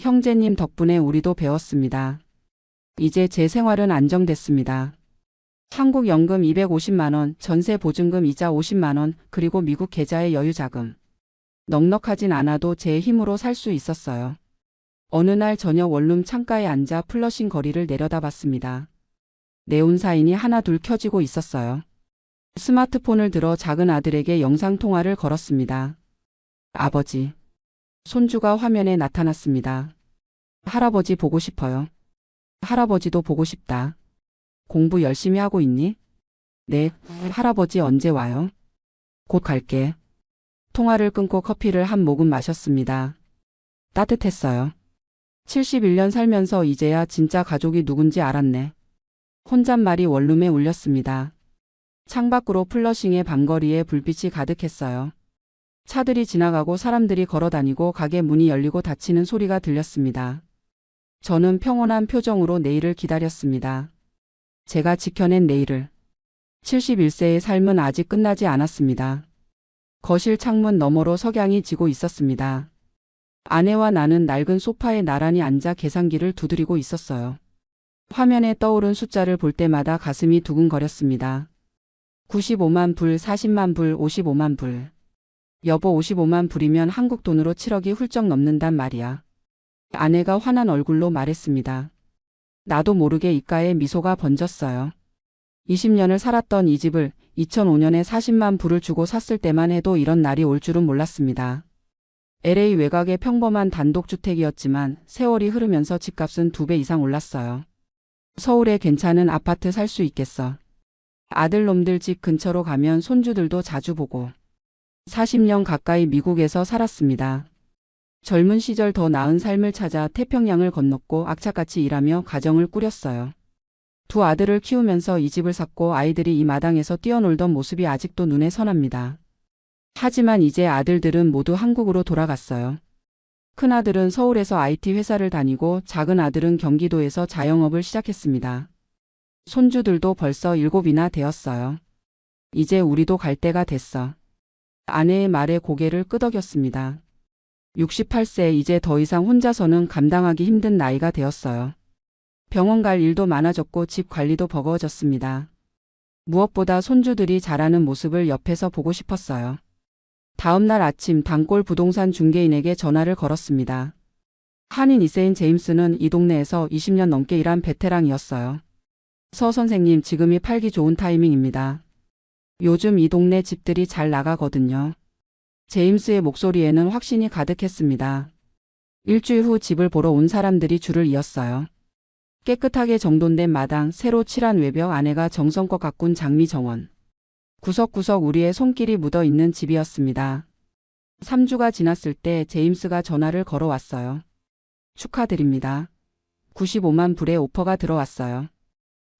형제님 덕분에 우리도 배웠습니다. 이제 제 생활은 안정됐습니다. 한국 연금 250만 원, 전세 보증금 이자 50만 원, 그리고 미국 계좌의 여유 자금. 넉넉하진 않아도 제 힘으로 살 수 있었어요. 어느 날 저녁 원룸 창가에 앉아 플러싱 거리를 내려다봤습니다. 네온사인이 하나둘 켜지고 있었어요. 스마트폰을 들어 작은 아들에게 영상통화를 걸었습니다. 아버지. 손주가 화면에 나타났습니다. 할아버지 보고 싶어요. 할아버지도 보고 싶다. 공부 열심히 하고 있니? 네. 할아버지 언제 와요? 곧 갈게. 통화를 끊고 커피를 한 모금 마셨습니다. 따뜻했어요. 71년 살면서 이제야 진짜 가족이 누군지 알았네. 혼잣말이 원룸에 울렸습니다. 창밖으로 플러싱의 밤거리에 불빛이 가득했어요. 차들이 지나가고 사람들이 걸어다니고 가게 문이 열리고 닫히는 소리가 들렸습니다. 저는 평온한 표정으로 내일을 기다렸습니다. 제가 지켜낸 내일을. 71세의 삶은 아직 끝나지 않았습니다. 거실 창문 너머로 석양이 지고 있었습니다. 아내와 나는 낡은 소파에 나란히 앉아 계산기를 두드리고 있었어요. 화면에 떠오른 숫자를 볼 때마다 가슴이 두근거렸습니다. 95만 불, 40만 불, 55만 불. 여보, 55만 불이면 한국 돈으로 7억이 훌쩍 넘는단 말이야. 아내가 화난 얼굴로 말했습니다. 나도 모르게 입가에 미소가 번졌어요. 20년을 살았던 이 집을 2005년에 40만 불을 주고 샀을 때만 해도 이런 날이 올 줄은 몰랐습니다. LA 외곽의 평범한 단독주택이었지만 세월이 흐르면서 집값은 2배 이상 올랐어요. 서울에 괜찮은 아파트 살 수 있겠어. 아들놈들 집 근처로 가면 손주들도 자주 보고. 40년 가까이 미국에서 살았습니다. 젊은 시절 더 나은 삶을 찾아 태평양을 건넜고 악착같이 일하며 가정을 꾸렸어요. 2 아들을 키우면서 이 집을 샀고 아이들이 이 마당에서 뛰어놀던 모습이 아직도 눈에 선합니다. 하지만 이제 아들들은 모두 한국으로 돌아갔어요. 큰아들은 서울에서 IT 회사를 다니고 작은 아들은 경기도에서 자영업을 시작했습니다. 손주들도 벌써 7이나 되었어요. 이제 우리도 갈 때가 됐어. 아내의 말에 고개를 끄덕였습니다. 68세, 이제 더 이상 혼자서는 감당하기 힘든 나이가 되었어요. 병원 갈 일도 많아졌고 집 관리도 버거워졌습니다. 무엇보다 손주들이 자라는 모습을 옆에서 보고 싶었어요. 다음 날 아침 단골 부동산 중개인에게 전화를 걸었습니다. 한인 이세인 제임스는 이 동네에서 20년 넘게 일한 베테랑이었어요. 서 선생님, 지금이 팔기 좋은 타이밍입니다. 요즘 이 동네 집들이 잘 나가거든요. 제임스의 목소리에는 확신이 가득했습니다. 일주일 후 집을 보러 온 사람들이 줄을 이었어요. 깨끗하게 정돈된 마당, 새로 칠한 외벽, 아내가 정성껏 가꾼 장미 정원. 구석구석 우리의 손길이 묻어 있는 집이었습니다. 3주가 지났을 때 제임스가 전화를 걸어왔어요. 축하드립니다. 95만 불의 오퍼가 들어왔어요.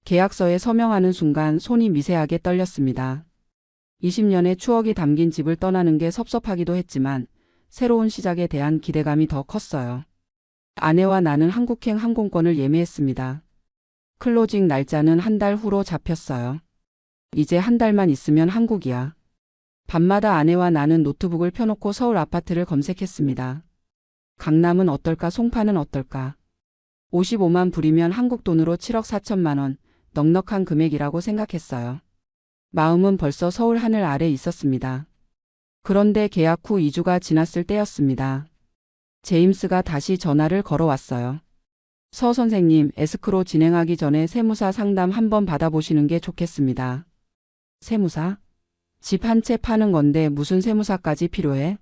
계약서에 서명하는 순간 손이 미세하게 떨렸습니다. 20년의 추억이 담긴 집을 떠나는 게 섭섭하기도 했지만 새로운 시작에 대한 기대감이 더 컸어요. 아내와 나는 한국행 항공권을 예매했습니다. 클로징 날짜는 한 달 후로 잡혔어요. 이제 한 달만 있으면 한국이야. 밤마다 아내와 나는 노트북을 펴놓고 서울 아파트를 검색했습니다. 강남은 어떨까, 송파는 어떨까. 55만 불이면 한국 돈으로 7억 4천만 원, 넉넉한 금액이라고 생각했어요. 마음은 벌써 서울 하늘 아래 있었습니다. 그런데 계약 후 2주가 지났을 때였습니다. 제임스가 다시 전화를 걸어왔어요. 서 선생님, 에스크로 진행하기 전에 세무사 상담 한번 받아보시는 게 좋겠습니다. 세무사? 집 한 채 파는 건데 무슨 세무사까지 필요해?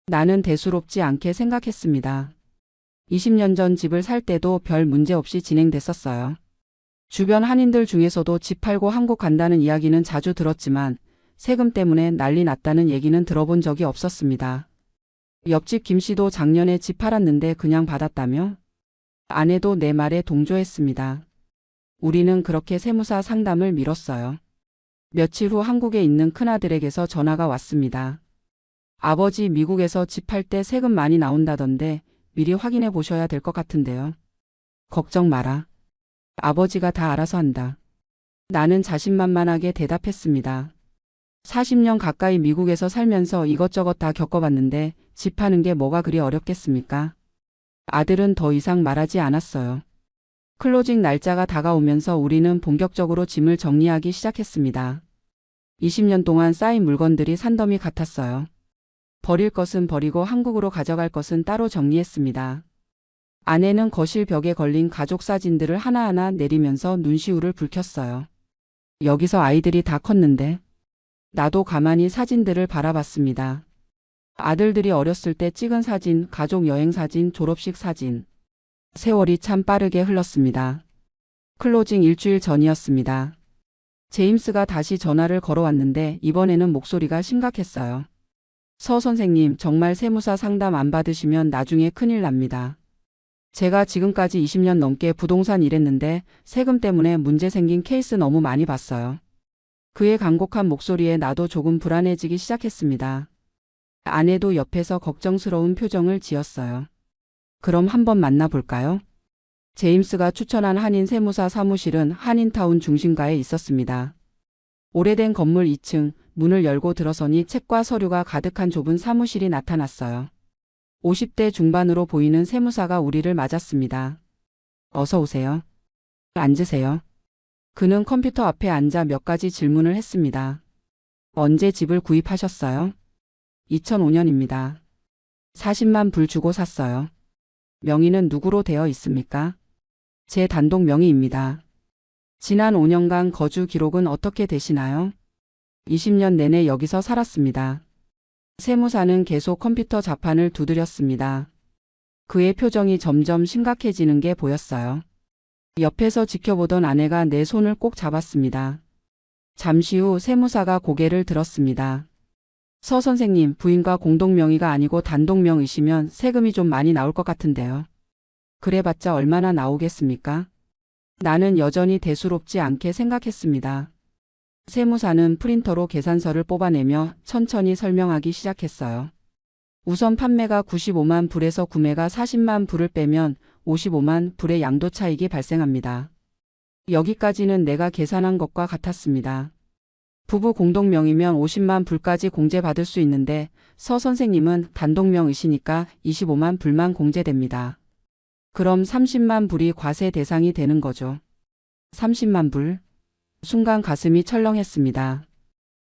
나는 대수롭지 않게 생각했습니다. 20년 전 집을 살 때도 별 문제 없이 진행됐었어요. 주변 한인들 중에서도 집 팔고 한국 간다는 이야기는 자주 들었지만 세금 때문에 난리 났다는 얘기는 들어본 적이 없었습니다. 옆집 김 씨도 작년에 집 팔았는데 그냥 받았다며? 아내도 내 말에 동조했습니다. 우리는 그렇게 세무사 상담을 미뤘어요. 며칠 후 한국에 있는 큰아들에게서 전화가 왔습니다. 아버지, 미국에서 집 팔 때 세금 많이 나온다던데 미리 확인해 보셔야 될 것 같은데요. 걱정 마라. 아버지가 다 알아서 한다. 나는 자신만만하게 대답했습니다. 40년 가까이 미국에서 살면서 이것저것 다 겪어봤는데 집 파는 게 뭐가 그리 어렵겠습니까? 아들은 더 이상 말하지 않았어요. 클로징 날짜가 다가오면서 우리는 본격적으로 짐을 정리하기 시작했습니다. 20년 동안 쌓인 물건들이 산더미 같았어요. 버릴 것은 버리고 한국으로 가져갈 것은 따로 정리했습니다. 아내는 거실 벽에 걸린 가족 사진들을 하나하나 내리면서 눈시울을 붉혔어요. 여기서 아이들이 다 컸는데. 나도 가만히 사진들을 바라봤습니다. 아들들이 어렸을 때 찍은 사진, 가족 여행 사진, 졸업식 사진. 세월이 참 빠르게 흘렀습니다. 클로징 일주일 전이었습니다. 제임스가 다시 전화를 걸어왔는데 이번에는 목소리가 심각했어요. 서 선생님, 정말 세무사 상담 안 받으시면 나중에 큰일 납니다. 제가 지금까지 20년 넘게 부동산 일했는데 세금 때문에 문제 생긴 케이스 너무 많이 봤어요. 그의 간곡한 목소리에 나도 조금 불안해지기 시작했습니다. 아내도 옆에서 걱정스러운 표정을 지었어요. 그럼 한번 만나볼까요? 제임스가 추천한 한인 세무사 사무실은 한인타운 중심가에 있었습니다. 오래된 건물 2층, 문을 열고 들어서니 책과 서류가 가득한 좁은 사무실이 나타났어요. 50대 중반으로 보이는 세무사가 우리를 맞았습니다. 어서 오세요. 앉으세요. 그는 컴퓨터 앞에 앉아 몇 가지 질문을 했습니다. 언제 집을 구입하셨어요? 2005년입니다. 40만 불 주고 샀어요. 명의는 누구로 되어 있습니까? 제 단독 명의입니다. 지난 5년간 거주 기록은 어떻게 되시나요? 20년 내내 여기서 살았습니다. 세무사는 계속 컴퓨터 자판을 두드렸습니다. 그의 표정이 점점 심각해지는 게 보였어요. 옆에서 지켜보던 아내가 내 손을 꼭 잡았습니다. 잠시 후 세무사가 고개를 들었습니다. 서 선생님, 부인과 공동명의가 아니고 단독명의시면 세금이 좀 많이 나올 것 같은데요. 그래봤자 얼마나 나오겠습니까? 나는 여전히 대수롭지 않게 생각했습니다. 세무사는 프린터로 계산서를 뽑아내며 천천히 설명하기 시작했어요. 우선 판매가 95만 불에서 구매가 40만 불을 빼면 55만 불의 양도 차익이 발생합니다. 여기까지는 내가 계산한 것과 같았습니다. 부부 공동명의면 50만 불까지 공제받을 수 있는데 서 선생님은 단독명의시니까 25만 불만 공제됩니다. 그럼 30만 불이 과세 대상이 되는 거죠. 30만 불? 순간 가슴이 철렁했습니다.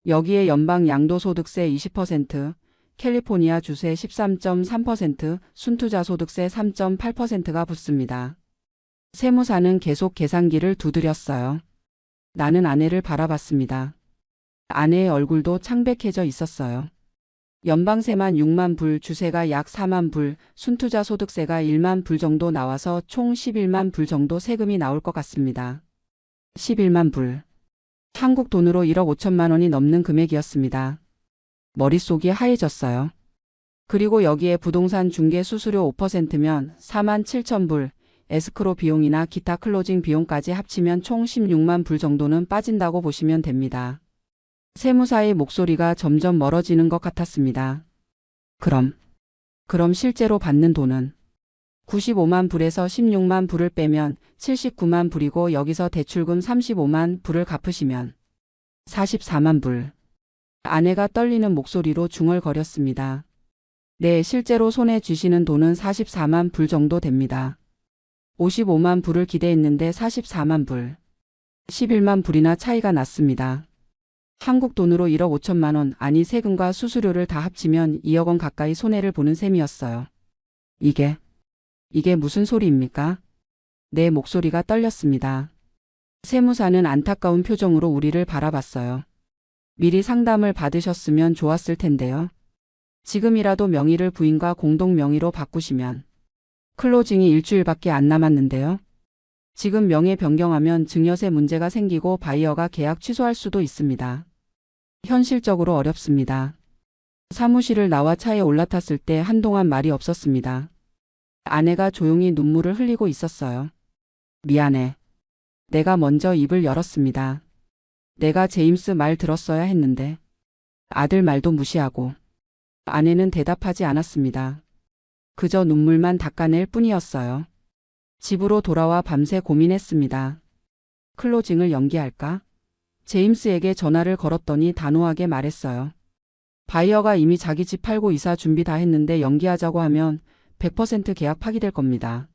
여기에 연방 양도소득세 20%, 캘리포니아 주세 13.3%, 순투자소득세 3.8%가 붙습니다. 세무사는 계속 계산기를 두드렸어요. 나는 아내를 바라봤습니다. 아내의 얼굴도 창백해져 있었어요. 연방세만 6만 불, 주세가 약 4만 불, 순투자소득세가 1만 불 정도 나와서 총 11만 불 정도 세금이 나올 것 같습니다. 11만 불. 한국 돈으로 1억 5천만 원이 넘는 금액이었습니다. 머릿속이 하얘졌어요. 그리고 여기에 부동산 중개 수수료 5%면 4만 7천 불, 에스크로 비용이나 기타 클로징 비용까지 합치면 총 16만 불 정도는 빠진다고 보시면 됩니다. 세무사의 목소리가 점점 멀어지는 것 같았습니다. 그럼 실제로 받는 돈은 95만 불에서 16만 불을 빼면 79만 불이고 여기서 대출금 35만 불을 갚으시면 44만 불. 아내가 떨리는 목소리로 중얼거렸습니다. 네, 실제로 손에 쥐시는 돈은 44만 불 정도 됩니다. 55만 불을 기대했는데 44만 불. 11만 불이나 차이가 났습니다. 한국 돈으로 1억 5천만 원, 아니 세금과 수수료를 다 합치면 2억 원 가까이 손해를 보는 셈이었어요. 이게 무슨 소리입니까? 내 목소리가 떨렸습니다. 세무사는 안타까운 표정으로 우리를 바라봤어요. 미리 상담을 받으셨으면 좋았을 텐데요. 지금이라도 명의를 부인과 공동 명의로 바꾸시면 클로징이 일주일밖에 안 남았는데요. 지금 명의 변경하면 증여세 문제가 생기고 바이어가 계약 취소할 수도 있습니다. 현실적으로 어렵습니다. 사무실을 나와 차에 올라탔을 때 한동안 말이 없었습니다. 아내가 조용히 눈물을 흘리고 있었어요. 미안해. 내가 먼저 입을 열었습니다. 내가 제임스 말 들었어야 했는데. 아들 말도 무시하고. 아내는 대답하지 않았습니다. 그저 눈물만 닦아낼 뿐이었어요. 집으로 돌아와 밤새 고민했습니다. 클로징을 연기할까? 제임스에게 전화를 걸었더니 단호하게 말했어요. 바이어가 이미 자기 집 팔고 이사 준비 다 했는데 연기하자고 하면 100% 계약 파기될 겁니다.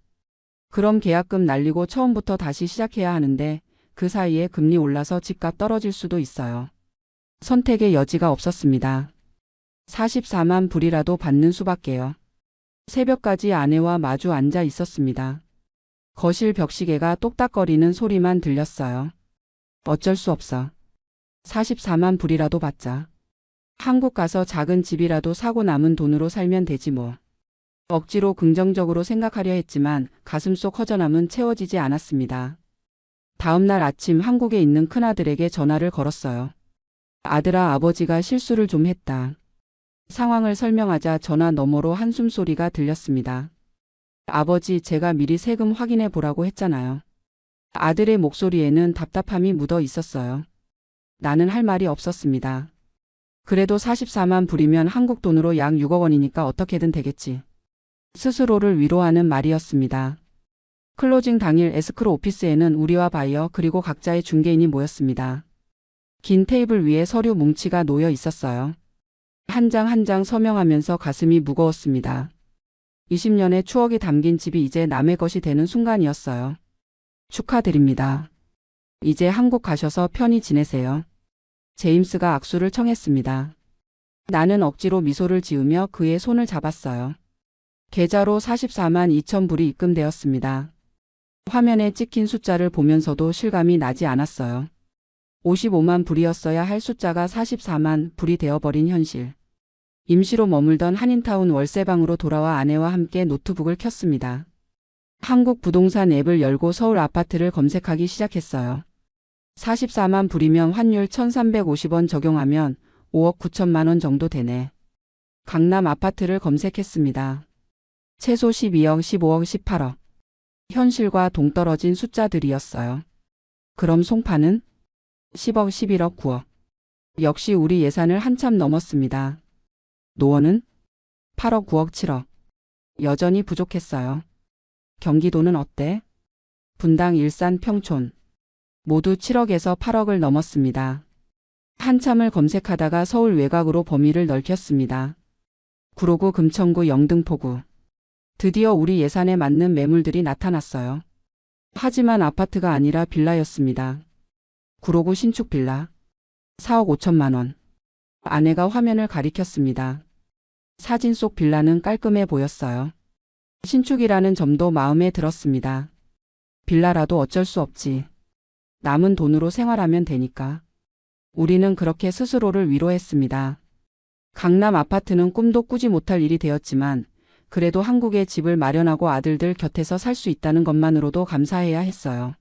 그럼 계약금 날리고 처음부터 다시 시작해야 하는데 그 사이에 금리 올라서 집값 떨어질 수도 있어요. 선택의 여지가 없었습니다. 44만 불이라도 받는 수밖에요. 새벽까지 아내와 마주 앉아 있었습니다. 거실 벽시계가 똑딱거리는 소리만 들렸어요. 어쩔 수 없어. 44만 불이라도 받자. 한국 가서 작은 집이라도 사고 남은 돈으로 살면 되지 뭐. 억지로 긍정적으로 생각하려 했지만 가슴속 허전함은 채워지지 않았습니다. 다음 날 아침 한국에 있는 큰아들에게 전화를 걸었어요. 아들아, 아버지가 실수를 좀 했다. 상황을 설명하자 전화 너머로 한숨 소리가 들렸습니다. 아버지, 제가 미리 세금 확인해 보라고 했잖아요. 아들의 목소리에는 답답함이 묻어 있었어요. 나는 할 말이 없었습니다. 그래도 44만 불이면 한국 돈으로 약 6억 원이니까 어떻게든 되겠지. 스스로를 위로하는 말이었습니다. 클로징 당일 에스크로 오피스에는 우리와 바이어 그리고 각자의 중개인이 모였습니다. 긴 테이블 위에 서류 뭉치가 놓여 있었어요. 한 장 한 장 서명하면서 가슴이 무거웠습니다. 20년의 추억이 담긴 집이 이제 남의 것이 되는 순간이었어요. 축하드립니다. 이제 한국 가셔서 편히 지내세요. 제임스가 악수를 청했습니다. 나는 억지로 미소를 지으며 그의 손을 잡았어요. 계좌로 44만 2천 불이 입금되었습니다. 화면에 찍힌 숫자를 보면서도 실감이 나지 않았어요. 55만 불이었어야 할 숫자가 44만 불이 되어버린 현실. 임시로 머물던 한인타운 월세방으로 돌아와 아내와 함께 노트북을 켰습니다. 한국 부동산 앱을 열고 서울 아파트를 검색하기 시작했어요. 44만 불이면 환율 1,350원 적용하면 5억 9천만 원 정도 되네. 강남 아파트를 검색했습니다. 최소 12억, 15억, 18억. 현실과 동떨어진 숫자들이었어요. 그럼 송파는? 10억, 11억, 9억. 역시 우리 예산을 한참 넘었습니다. 노원은? 8억, 9억, 7억. 여전히 부족했어요. 경기도는 어때? 분당, 일산, 평촌. 모두 7억에서 8억을 넘었습니다. 한참을 검색하다가 서울 외곽으로 범위를 넓혔습니다. 구로구, 금천구, 영등포구. 드디어 우리 예산에 맞는 매물들이 나타났어요. 하지만 아파트가 아니라 빌라였습니다. 구로구 신축 빌라. 4억 5천만 원. 아내가 화면을 가리켰습니다. 사진 속 빌라는 깔끔해 보였어요. 신축이라는 점도 마음에 들었습니다. 빌라라도 어쩔 수 없지. 남은 돈으로 생활하면 되니까. 우리는 그렇게 스스로를 위로했습니다. 강남 아파트는 꿈도 꾸지 못할 일이 되었지만 그래도 한국에 집을 마련하고 아들들 곁에서 살 수 있다는 것만으로도 감사해야 했어요.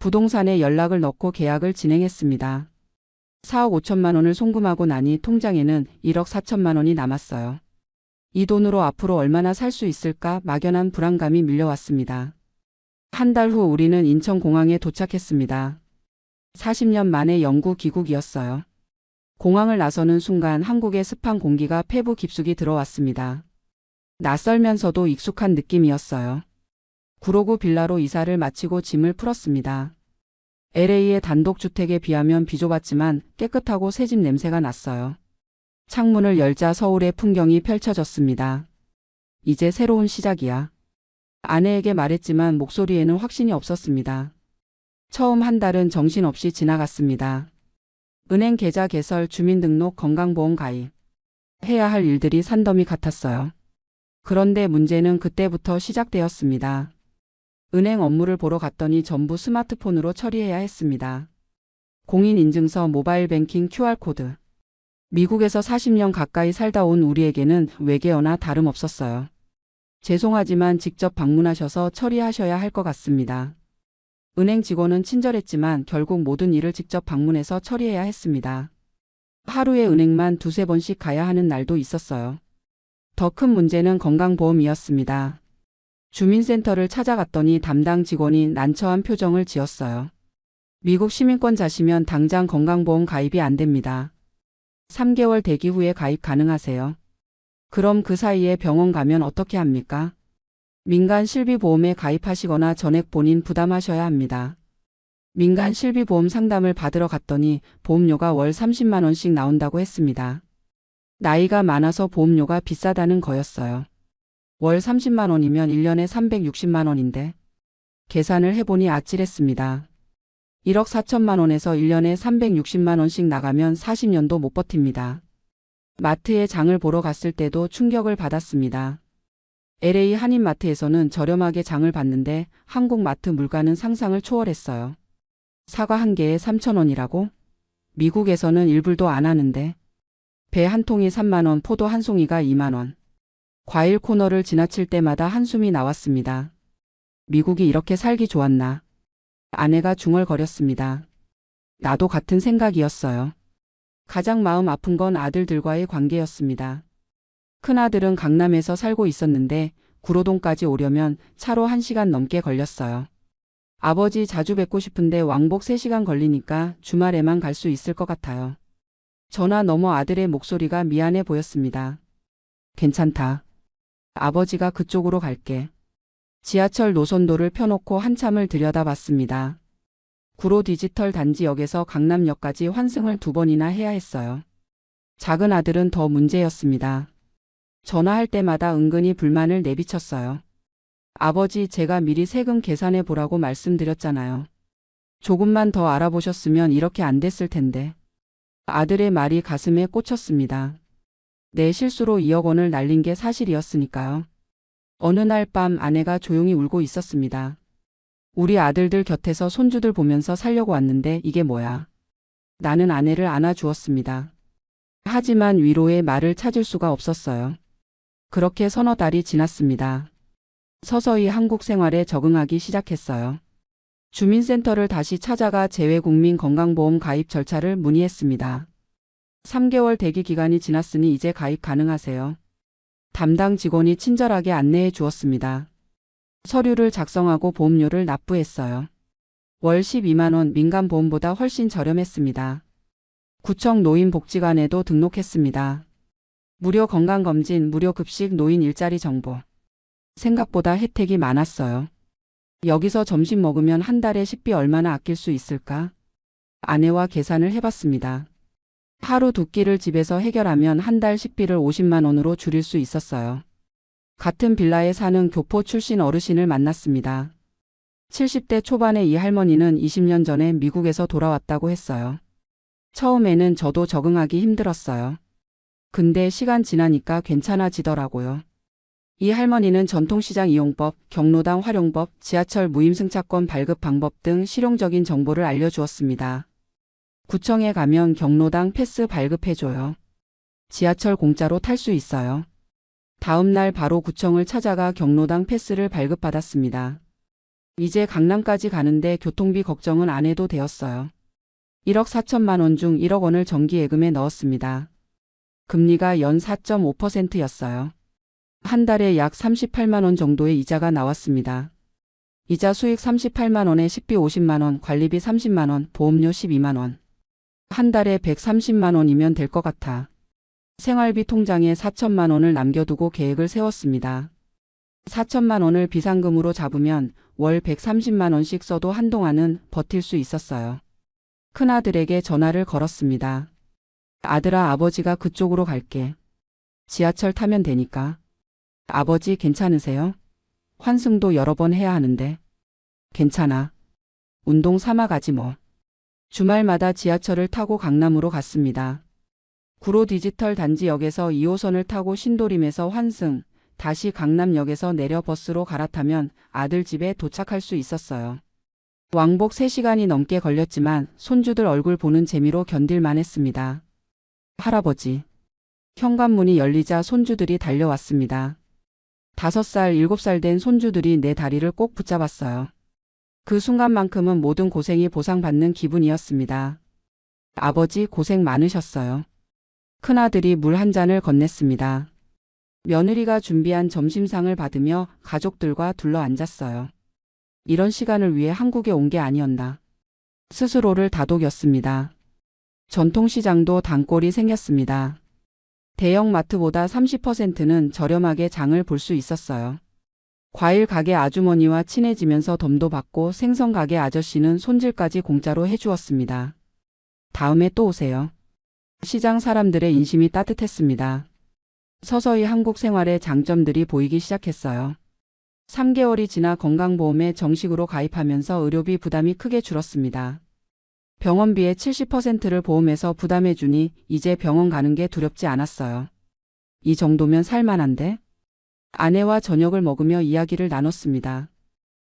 부동산에 연락을 넣고 계약을 진행했습니다. 4억 5천만 원을 송금하고 나니 통장에는 1억 4천만 원이 남았어요. 이 돈으로 앞으로 얼마나 살 수 있을까 막연한 불안감이 밀려왔습니다. 한 달 후 우리는 인천공항에 도착했습니다. 40년 만에 영구 귀국이었어요. 공항을 나서는 순간 한국의 습한 공기가 폐부 깊숙이 들어왔습니다. 낯설면서도 익숙한 느낌이었어요. 구로구 빌라로 이사를 마치고 짐을 풀었습니다. LA의 단독주택에 비하면 비좁았지만 깨끗하고 새집 냄새가 났어요. 창문을 열자 서울의 풍경이 펼쳐졌습니다. 이제 새로운 시작이야. 아내에게 말했지만 목소리에는 확신이 없었습니다. 처음 한 달은 정신없이 지나갔습니다. 은행 계좌 개설, 주민등록, 건강보험 가입. 해야 할 일들이 산더미 같았어요. 그런데 문제는 그때부터 시작되었습니다. 은행 업무를 보러 갔더니 전부 스마트폰으로 처리해야 했습니다. 공인인증서, 모바일 뱅킹, QR코드. 미국에서 40년 가까이 살다 온 우리에게는 외계어나 다름없었어요. 죄송하지만 직접 방문하셔서 처리하셔야 할 것 같습니다. 은행 직원은 친절했지만 결국 모든 일을 직접 방문해서 처리해야 했습니다. 하루에 은행만 2~3번씩 가야 하는 날도 있었어요. 더 큰 문제는 건강보험이었습니다. 주민센터를 찾아갔더니 담당 직원이 난처한 표정을 지었어요. 미국 시민권자시면 당장 건강보험 가입이 안 됩니다. 3개월 대기 후에 가입 가능하세요. 그럼 그 사이에 병원 가면 어떻게 합니까? 민간 실비보험에 가입하시거나 전액 본인 부담하셔야 합니다. 민간 실비보험 상담을 받으러 갔더니 보험료가 월 30만 원씩 나온다고 했습니다. 나이가 많아서 보험료가 비싸다는 거였어요. 월 30만 원이면 1년에 360만 원인데 계산을 해보니 아찔했습니다. 1억 4천만 원에서 1년에 360만 원씩 나가면 40년도 못 버팁니다. 마트에 장을 보러 갔을 때도 충격을 받았습니다. LA 한인마트에서는 저렴하게 장을 봤는데 한국 마트 물가는 상상을 초월했어요. 사과 한 개에 3,000원이라고? 미국에서는 1불도 안 하는데. 배 한 통이 3만 원, 포도 한 송이가 2만 원. 과일 코너를 지나칠 때마다 한숨이 나왔습니다. 미국이 이렇게 살기 좋았나? 아내가 중얼거렸습니다. 나도 같은 생각이었어요. 가장 마음 아픈 건 아들들과의 관계였습니다. 큰아들은 강남에서 살고 있었는데 구로동까지 오려면 차로 1시간 넘게 걸렸어요. 아버지 자주 뵙고 싶은데 왕복 3시간 걸리니까 주말에만 갈 수 있을 것 같아요. 전화 너머 아들의 목소리가 미안해 보였습니다. 괜찮다. 아버지가 그쪽으로 갈게. 지하철 노선도를 펴놓고 한참을 들여다봤습니다. 구로 디지털 단지역에서 강남역까지 환승을 2번이나 해야 했어요. 작은 아들은 더 문제였습니다. 전화할 때마다 은근히 불만을 내비쳤어요. 아버지, 제가 미리 세금 계산해 보라고 말씀드렸잖아요. 조금만 더 알아보셨으면 이렇게 안 됐을 텐데. 아들의 말이 가슴에 꽂혔습니다. 내 실수로 2억 원을 날린 게 사실이었으니까요. 어느 날 밤 아내가 조용히 울고 있었습니다. 우리 아들들 곁에서 손주들 보면서 살려고 왔는데 이게 뭐야. 나는 아내를 안아주었습니다. 하지만 위로의 말을 찾을 수가 없었어요. 그렇게 서너 달이 지났습니다. 서서히 한국 생활에 적응하기 시작했어요. 주민센터를 다시 찾아가 재외국민 건강보험 가입 절차를 문의했습니다. 3개월 대기 기간이 지났으니 이제 가입 가능하세요. 담당 직원이 친절하게 안내해 주었습니다. 서류를 작성하고 보험료를 납부했어요. 월 12만 원, 민간보험보다 훨씬 저렴했습니다. 구청 노인복지관에도 등록했습니다. 무료 건강검진, 무료 급식, 노인 일자리 정보. 생각보다 혜택이 많았어요. 여기서 점심 먹으면 한 달에 식비 얼마나 아낄 수 있을까? 아내와 계산을 해봤습니다. 하루 2끼를 집에서 해결하면 한 달 식비를 50만 원으로 줄일 수 있었어요. 같은 빌라에 사는 교포 출신 어르신을 만났습니다. 70대 초반의 이 할머니는 20년 전에 미국에서 돌아왔다고 했어요. 처음에는 저도 적응하기 힘들었어요. 근데 시간 지나니까 괜찮아지더라고요. 이 할머니는 전통시장 이용법, 경로당 활용법, 지하철 무임승차권 발급 방법 등 실용적인 정보를 알려주었습니다. 구청에 가면 경로당 패스 발급해줘요. 지하철 공짜로 탈 수 있어요. 다음 날 바로 구청을 찾아가 경로당 패스를 발급받았습니다. 이제 강남까지 가는데 교통비 걱정은 안 해도 되었어요. 1억 4천만 원 중 1억 원을 정기예금에 넣었습니다. 금리가 연 4.5%였어요. 한 달에 약 38만 원 정도의 이자가 나왔습니다. 이자 수익 38만 원에 식비 50만 원, 관리비 30만 원, 보험료 12만 원. 한 달에 130만 원이면 될 것 같아. 생활비 통장에 4천만 원을 남겨두고 계획을 세웠습니다. 4천만 원을 비상금으로 잡으면 월 130만 원씩 써도 한동안은 버틸 수 있었어요. 큰아들에게 전화를 걸었습니다. 아들아, 아버지가 그쪽으로 갈게. 지하철 타면 되니까. 아버지 괜찮으세요? 환승도 여러 번 해야 하는데. 괜찮아. 운동 삼아 가지 뭐. 주말마다 지하철을 타고 강남으로 갔습니다. 구로 디지털 단지역에서 2호선을 타고 신도림에서 환승, 다시 강남역에서 내려 버스로 갈아타면 아들 집에 도착할 수 있었어요. 왕복 3시간이 넘게 걸렸지만 손주들 얼굴 보는 재미로 견딜만 했습니다. 할아버지. 현관문이 열리자 손주들이 달려왔습니다. 5살, 7살 된 손주들이 내 다리를 꼭 붙잡았어요. 그 순간만큼은 모든 고생이 보상받는 기분이었습니다. 아버지 고생 많으셨어요. 큰아들이 물 한 잔을 건넸습니다. 며느리가 준비한 점심상을 받으며 가족들과 둘러앉았어요. 이런 시간을 위해 한국에 온 게 아니었나. 스스로를 다독였습니다. 전통시장도 단골이 생겼습니다. 대형 마트보다 30%는 저렴하게 장을 볼 수 있었어요. 과일 가게 아주머니와 친해지면서 덤도 받고 생선 가게 아저씨는 손질까지 공짜로 해주었습니다. 다음에 또 오세요. 시장 사람들의 인심이 따뜻했습니다. 서서히 한국 생활의 장점들이 보이기 시작했어요. 3개월이 지나 건강보험에 정식으로 가입하면서 의료비 부담이 크게 줄었습니다. 병원비의 70%를 보험에서 부담해주니 이제 병원 가는 게 두렵지 않았어요. 이 정도면 살만한데? 아내와 저녁을 먹으며 이야기를 나눴습니다.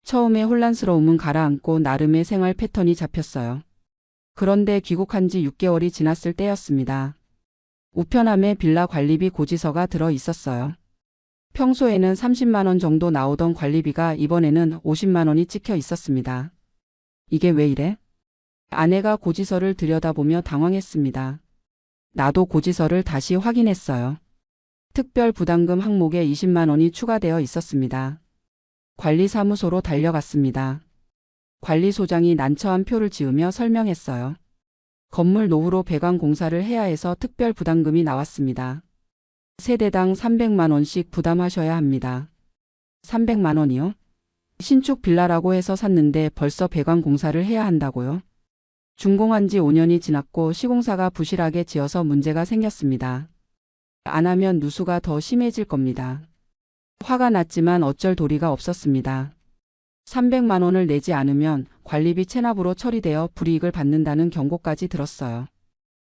처음에 혼란스러움은 가라앉고 나름의 생활 패턴이 잡혔어요. 그런데 귀국한 지 6개월이 지났을 때였습니다. 우편함에 빌라 관리비 고지서가 들어 있었어요. 평소에는 30만 원 정도 나오던 관리비가 이번에는 50만 원이 찍혀 있었습니다. 이게 왜 이래? 아내가 고지서를 들여다보며 당황했습니다. 나도 고지서를 다시 확인했어요. 특별 부담금 항목에 20만 원이 추가되어 있었습니다. 관리사무소로 달려갔습니다. 관리소장이 난처한 표를 지으며 설명했어요. 건물 노후로 배관 공사를 해야 해서 특별 부담금이 나왔습니다. 세대당 300만 원씩 부담하셔야 합니다. 300만 원이요? 신축 빌라라고 해서 샀는데 벌써 배관 공사를 해야 한다고요? 준공한 지 5년이 지났고 시공사가 부실하게 지어서 문제가 생겼습니다. 안 하면 누수가 더 심해질 겁니다. 화가 났지만 어쩔 도리가 없었습니다. 300만 원을 내지 않으면 관리비 체납으로 처리되어 불이익을 받는다는 경고까지 들었어요.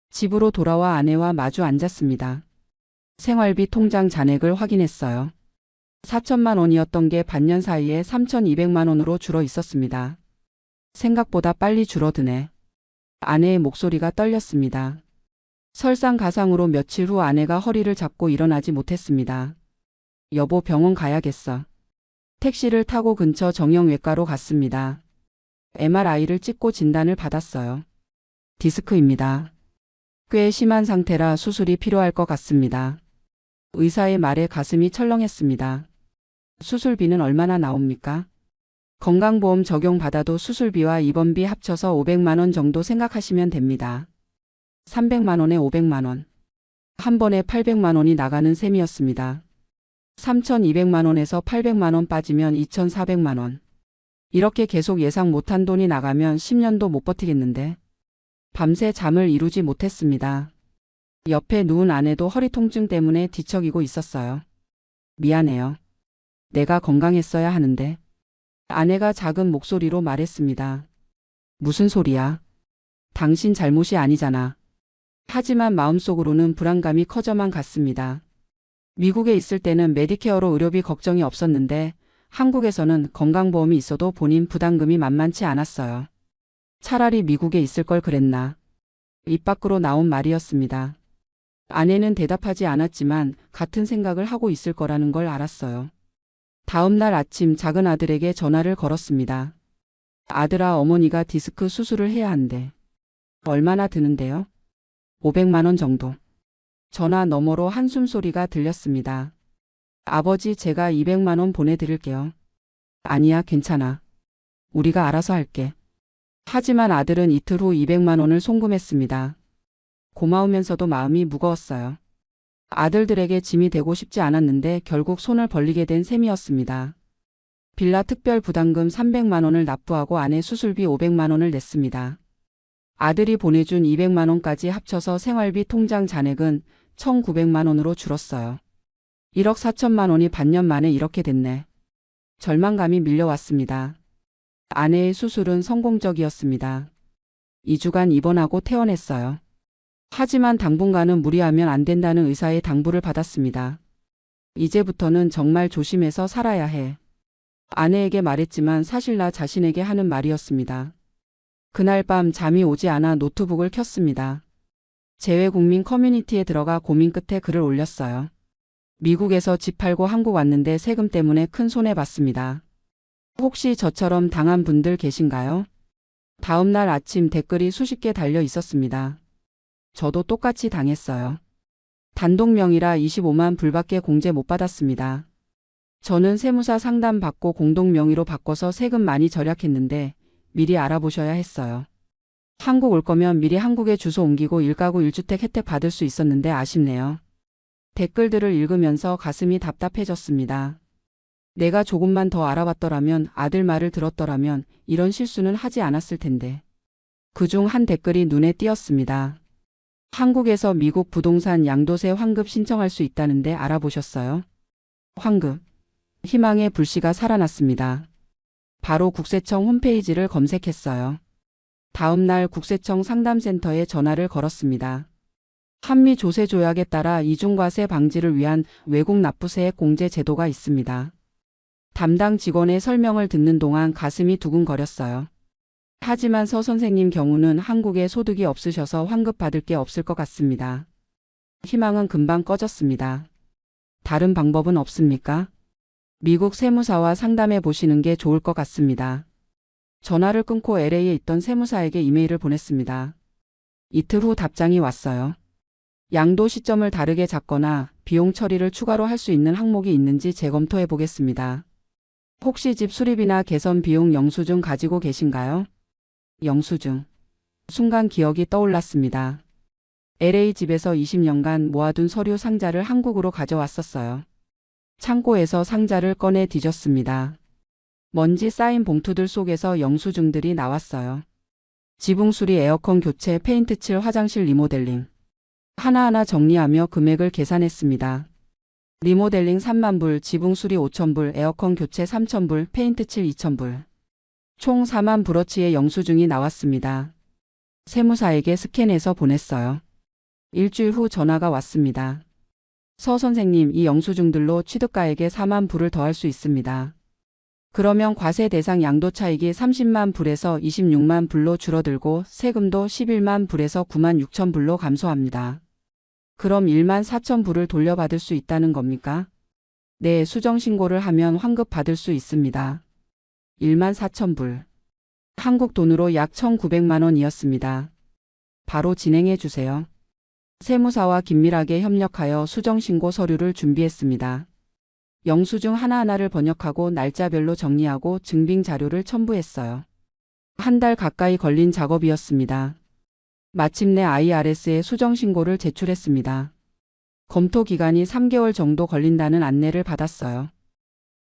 집으로 돌아와 아내와 마주 앉았습니다. 생활비 통장 잔액을 확인했어요. 4천만 원이었던 게 반년 사이에 3,200만 원으로 줄어 있었습니다. 생각보다 빨리 줄어드네. 아내의 목소리가 떨렸습니다. 설상가상으로 며칠 후 아내가 허리를 잡고 일어나지 못했습니다. 여보, 병원 가야겠어. 택시를 타고 근처 정형외과로 갔습니다. MRI를 찍고 진단을 받았어요. 디스크입니다. 꽤 심한 상태라 수술이 필요할 것 같습니다. 의사의 말에 가슴이 철렁했습니다. 수술비는 얼마나 나옵니까? 건강보험 적용받아도 수술비와 입원비 합쳐서 500만 원 정도 생각하시면 됩니다. 300만 원에 500만 원. 한 번에 800만 원이 나가는 셈이었습니다. 3,200만 원에서 800만 원 빠지면 2,400만 원. 이렇게 계속 예상 못한 돈이 나가면 10년도 못 버티겠는데. 밤새 잠을 이루지 못했습니다. 옆에 누운 아내도 허리 통증 때문에 뒤척이고 있었어요. 미안해요. 내가 건강했어야 하는데. 아내가 작은 목소리로 말했습니다. 무슨 소리야? 당신 잘못이 아니잖아. 하지만 마음속으로는 불안감이 커져만 갔습니다. 미국에 있을 때는 메디케어로 의료비 걱정이 없었는데 한국에서는 건강보험이 있어도 본인 부담금이 만만치 않았어요. 차라리 미국에 있을 걸 그랬나. 입 밖으로 나온 말이었습니다. 아내는 대답하지 않았지만 같은 생각을 하고 있을 거라는 걸 알았어요. 다음 날 아침 작은 아들에게 전화를 걸었습니다. 아들아, 어머니가 디스크 수술을 해야 한대. 얼마나 드는데요? 500만 원 정도. 전화 너머로 한숨 소리가 들렸습니다. 아버지, 제가 200만 원 보내드릴게요. 아니야, 괜찮아. 우리가 알아서 할게. 하지만 아들은 이틀 후 200만 원을 송금했습니다. 고마우면서도 마음이 무거웠어요. 아들들에게 짐이 되고 싶지 않았는데 결국 손을 벌리게 된 셈이었습니다. 빌라 특별 부담금 300만 원을 납부하고 아내 수술비 500만 원을 냈습니다. 아들이 보내준 200만 원까지 합쳐서 생활비 통장 잔액은 1,900만 원으로 줄었어요. 1억 4천만 원이 반년 만에 이렇게 됐네. 절망감이 밀려왔습니다. 아내의 수술은 성공적이었습니다. 2주간 입원하고 퇴원했어요. 하지만 당분간은 무리하면 안 된다는 의사의 당부를 받았습니다. 이제부터는 정말 조심해서 살아야 해. 아내에게 말했지만 사실 나 자신에게 하는 말이었습니다. 그날 밤 잠이 오지 않아 노트북을 켰습니다. 재외국민 커뮤니티에 들어가 고민 끝에 글을 올렸어요. 미국에서 집 팔고 한국 왔는데 세금 때문에 큰 손해 봤습니다. 혹시 저처럼 당한 분들 계신가요? 다음 날 아침 댓글이 수십 개 달려 있었습니다. 저도 똑같이 당했어요. 단독명의라 25만 불밖에 공제 못 받았습니다. 저는 세무사 상담 받고 공동명의로 바꿔서 세금 많이 절약했는데 미리 알아보셔야 했어요. 한국 올 거면 미리 한국에 주소 옮기고 1가구 1주택 혜택 받을 수 있었는데 아쉽네요. 댓글들을 읽으면서 가슴이 답답해졌습니다. 내가 조금만 더 알아봤더라면, 아들 말을 들었더라면 이런 실수는 하지 않았을 텐데. 그중 한 댓글이 눈에 띄었습니다. 한국에서 미국 부동산 양도세 환급 신청할 수 있다는데 알아보셨어요? 환급. 희망의 불씨가 살아났습니다. 바로 국세청 홈페이지를 검색했어요. 다음 날 국세청 상담센터에 전화를 걸었습니다. 한미 조세 조약에 따라 이중과세 방지를 위한 외국 납부세액 공제 제도가 있습니다. 담당 직원의 설명을 듣는 동안 가슴이 두근거렸어요. 하지만 서 선생님 경우는 한국에 소득이 없으셔서 환급 받을 게 없을 것 같습니다. 희망은 금방 꺼졌습니다. 다른 방법은 없습니까? 미국 세무사와 상담해 보시는 게 좋을 것 같습니다. 전화를 끊고 LA에 있던 세무사에게 이메일을 보냈습니다. 이틀 후 답장이 왔어요. 양도 시점을 다르게 잡거나 비용 처리를 추가로 할 수 있는 항목이 있는지 재검토해 보겠습니다. 혹시 집 수리비나 개선 비용 영수증 가지고 계신가요? 영수증. 순간 기억이 떠올랐습니다. LA 집에서 20년간 모아둔 서류 상자를 한국으로 가져왔었어요. 창고에서 상자를 꺼내 뒤졌습니다. 먼지 쌓인 봉투들 속에서 영수증들이 나왔어요. 지붕 수리, 에어컨 교체, 페인트 칠, 화장실 리모델링. 하나하나 정리하며 금액을 계산했습니다. 리모델링 3만 불, 지붕 수리 5천 불, 에어컨 교체 3천 불, 페인트 칠 2천 불. 총 4만 불어치의 영수증이 나왔습니다. 세무사에게 스캔해서 보냈어요. 일주일 후 전화가 왔습니다. 서 선생님, 이 영수증들로 취득가액에 4만 불을 더할 수 있습니다. 그러면 과세 대상 양도 차익이 30만 불에서 26만 불로 줄어들고 세금도 11만 불에서 9만 6천 불로 감소합니다. 그럼 1만 4천 불을 돌려받을 수 있다는 겁니까? 네, 수정신고를 하면 환급 받을 수 있습니다. 1만 4천 불. 한국 돈으로 약 1,900만 원이었습니다. 바로 진행해 주세요. 세무사와 긴밀하게 협력하여 수정신고 서류를 준비했습니다. 영수증 하나하나를 번역하고 날짜별로 정리하고 증빙 자료를 첨부했어요. 한 달 가까이 걸린 작업이었습니다. 마침내 IRS에 수정신고를 제출했습니다. 검토 기간이 3개월 정도 걸린다는 안내를 받았어요.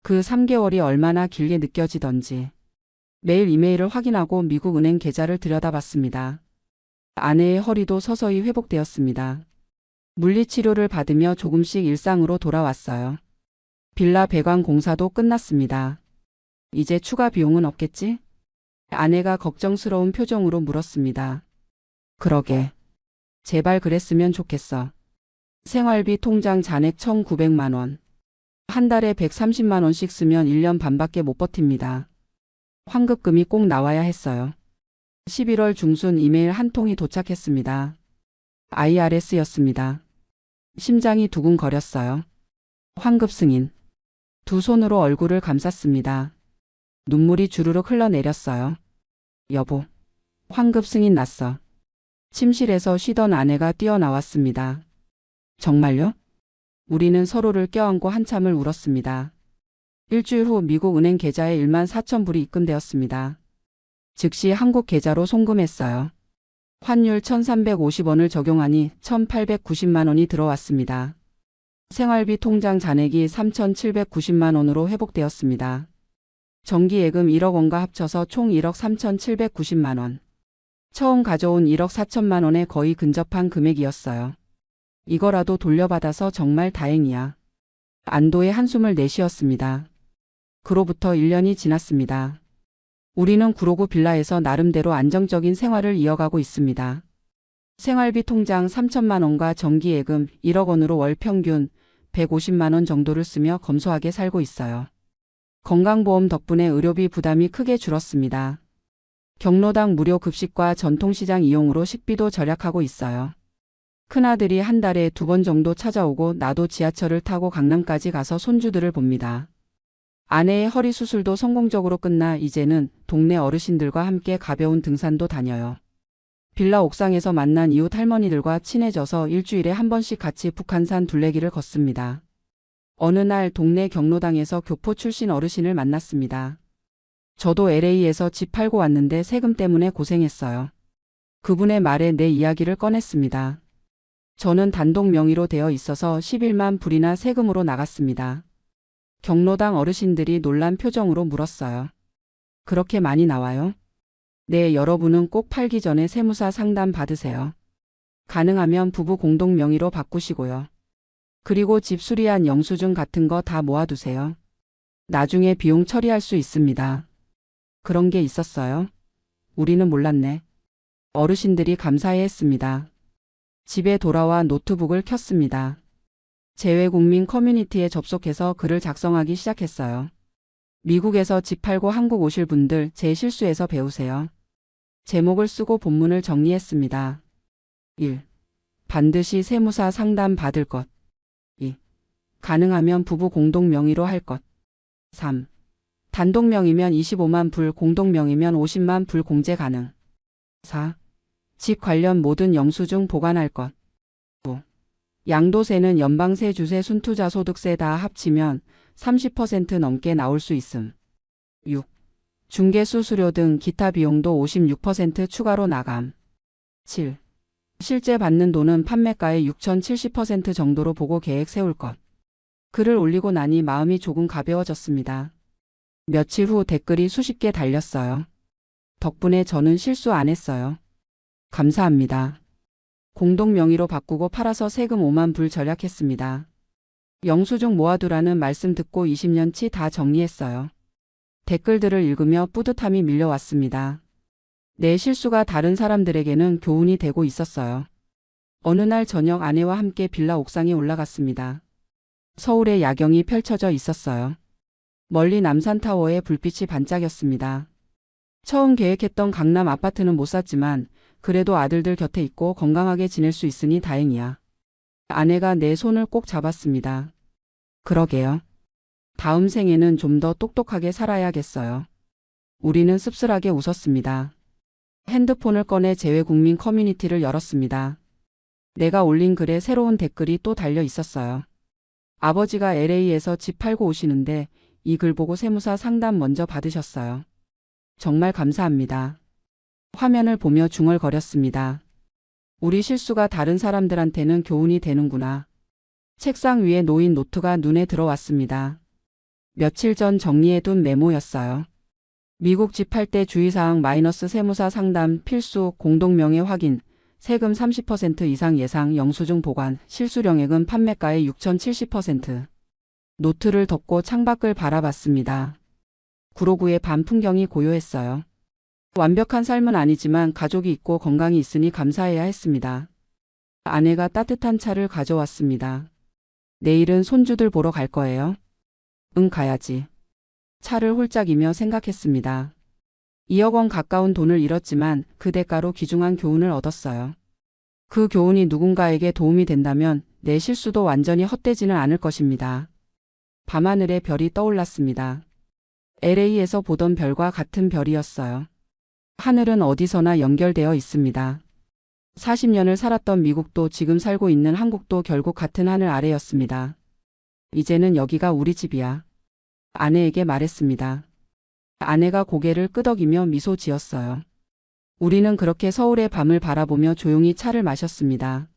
그 3개월이 얼마나 길게 느껴지던지. 매일 이메일을 확인하고 미국 은행 계좌를 들여다봤습니다. 아내의 허리도 서서히 회복되었습니다. 물리치료를 받으며 조금씩 일상으로 돌아왔어요. 빌라 배관 공사도 끝났습니다. 이제 추가 비용은 없겠지? 아내가 걱정스러운 표정으로 물었습니다. 그러게. 제발 그랬으면 좋겠어. 생활비 통장 잔액 1,900만 원. 한 달에 130만 원씩 쓰면 1년 반밖에 못 버팁니다. 환급금이 꼭 나와야 했어요. 11월 중순 이메일 한 통이 도착했습니다. IRS였습니다. 심장이 두근거렸어요. 환급 승인. 두 손으로 얼굴을 감쌌습니다. 눈물이 주르륵 흘러내렸어요. 여보, 환급 승인 났어. 침실에서 쉬던 아내가 뛰어나왔습니다. 정말요? 우리는 서로를 껴안고 한참을 울었습니다. 일주일 후 미국 은행 계좌에 1만 4천 불이 입금되었습니다. 즉시 한국 계좌로 송금했어요. 환율 1,350원을 적용하니 1,890만 원이 들어왔습니다. 생활비 통장 잔액이 3,790만 원으로 회복되었습니다. 정기예금 1억 원과 합쳐서 총 1억 3,790만 원. 처음 가져온 1억 4천만 원에 거의 근접한 금액이었어요. 이거라도 돌려받아서 정말 다행이야. 안도의 한숨을 내쉬었습니다. 그로부터 1년이 지났습니다. 우리는 구로구 빌라에서 나름대로 안정적인 생활을 이어가고 있습니다. 생활비 통장 3천만 원과 정기예금 1억 원으로 월 평균 150만 원 정도를 쓰며 검소하게 살고 있어요. 건강보험 덕분에 의료비 부담이 크게 줄었습니다. 경로당 무료 급식과 전통시장 이용으로 식비도 절약하고 있어요. 큰아들이 한 달에 2번 정도 찾아오고 나도 지하철을 타고 강남까지 가서 손주들을 봅니다. 아내의 허리 수술도 성공적으로 끝나 이제는 동네 어르신들과 함께 가벼운 등산도 다녀요. 빌라 옥상에서 만난 이웃 할머니들과 친해져서 일주일에 한 번씩 같이 북한산 둘레길을 걷습니다. 어느 날 동네 경로당에서 교포 출신 어르신을 만났습니다. 저도 LA에서 집 팔고 왔는데 세금 때문에 고생했어요. 그분의 말에 내 이야기를 꺼냈습니다. 저는 단독 명의로 되어 있어서 11만 불이나 세금으로 나갔습니다. 경로당 어르신들이 놀란 표정으로 물었어요. 그렇게 많이 나와요? 네, 여러분은 꼭 팔기 전에 세무사 상담 받으세요. 가능하면 부부 공동 명의로 바꾸시고요. 그리고 집 수리한 영수증 같은 거 다 모아두세요. 나중에 비용 처리할 수 있습니다. 그런 게 있었어요? 우리는 몰랐네. 어르신들이 감사해했습니다. 집에 돌아와 노트북을 켰습니다. 재외국민 커뮤니티에 접속해서 글을 작성하기 시작했어요. 미국에서 집 팔고 한국 오실 분들 제 실수에서 배우세요. 제목을 쓰고 본문을 정리했습니다. 1. 반드시 세무사 상담 받을 것. 2. 가능하면 부부 공동 명의로 할 것. 3. 단독 명의면 25만 불, 공동 명의면 50만 불 공제 가능. 4. 집 관련 모든 영수증 보관할 것. 5. 양도세는 연방세, 주세, 순투자소득세 다 합치면 30% 넘게 나올 수 있음. 6. 중개수수료 등 기타 비용도 56% 추가로 나감. 7. 실제 받는 돈은 판매가의 6,070% 정도로 보고 계획 세울 것. 글을 올리고 나니 마음이 조금 가벼워졌습니다. 며칠 후 댓글이 수십 개 달렸어요. 덕분에 저는 실수 안 했어요. 감사합니다. 공동 명의로 바꾸고 팔아서 세금 5만 불 절약했습니다. 영수증 모아두라는 말씀 듣고 20년치 다 정리했어요. 댓글들을 읽으며 뿌듯함이 밀려왔습니다. 내 실수가 다른 사람들에게는 교훈이 되고 있었어요. 어느 날 저녁 아내와 함께 빌라 옥상에 올라갔습니다. 서울의 야경이 펼쳐져 있었어요. 멀리 남산타워의 불빛이 반짝였습니다. 처음 계획했던 강남 아파트는 못 샀지만 그래도 아들들 곁에 있고 건강하게 지낼 수 있으니 다행이야. 아내가 내 손을 꼭 잡았습니다. 그러게요. 다음 생에는 좀 더 똑똑하게 살아야겠어요. 우리는 씁쓸하게 웃었습니다. 핸드폰을 꺼내 재외국민 커뮤니티를 열었습니다. 내가 올린 글에 새로운 댓글이 또 달려 있었어요. 아버지가 LA에서 집 팔고 오시는데 이 글 보고 세무사 상담 먼저 받으셨어요. 정말 감사합니다. 화면을 보며 중얼거렸습니다. 우리 실수가 다른 사람들한테는 교훈이 되는구나. 책상 위에 놓인 노트가 눈에 들어왔습니다. 며칠 전 정리해둔 메모였어요. 미국 집 팔 때 주의사항 마이너스 세무사 상담 필수 공동명의 확인 세금 30% 이상 예상 영수증 보관 실수령액은 판매가의 6,070%. 노트를 덮고 창밖을 바라봤습니다. 구로구의 밤 풍경이 고요했어요. 완벽한 삶은 아니지만 가족이 있고 건강이 있으니 감사해야 했습니다. 아내가 따뜻한 차를 가져왔습니다. 내일은 손주들 보러 갈 거예요? 응, 가야지. 차를 홀짝이며 생각했습니다. 2억 원 가까운 돈을 잃었지만 그 대가로 귀중한 교훈을 얻었어요. 그 교훈이 누군가에게 도움이 된다면 내 실수도 완전히 헛되지는 않을 것입니다. 밤하늘에 별이 떠올랐습니다. LA에서 보던 별과 같은 별이었어요. 하늘은 어디서나 연결되어 있습니다. 40년을 살았던 미국도 지금 살고 있는 한국도 결국 같은 하늘 아래였습니다. 이제는 여기가 우리 집이야. 아내에게 말했습니다. 아내가 고개를 끄덕이며 미소 지었어요. 우리는 그렇게 서울의 밤을 바라보며 조용히 차를 마셨습니다.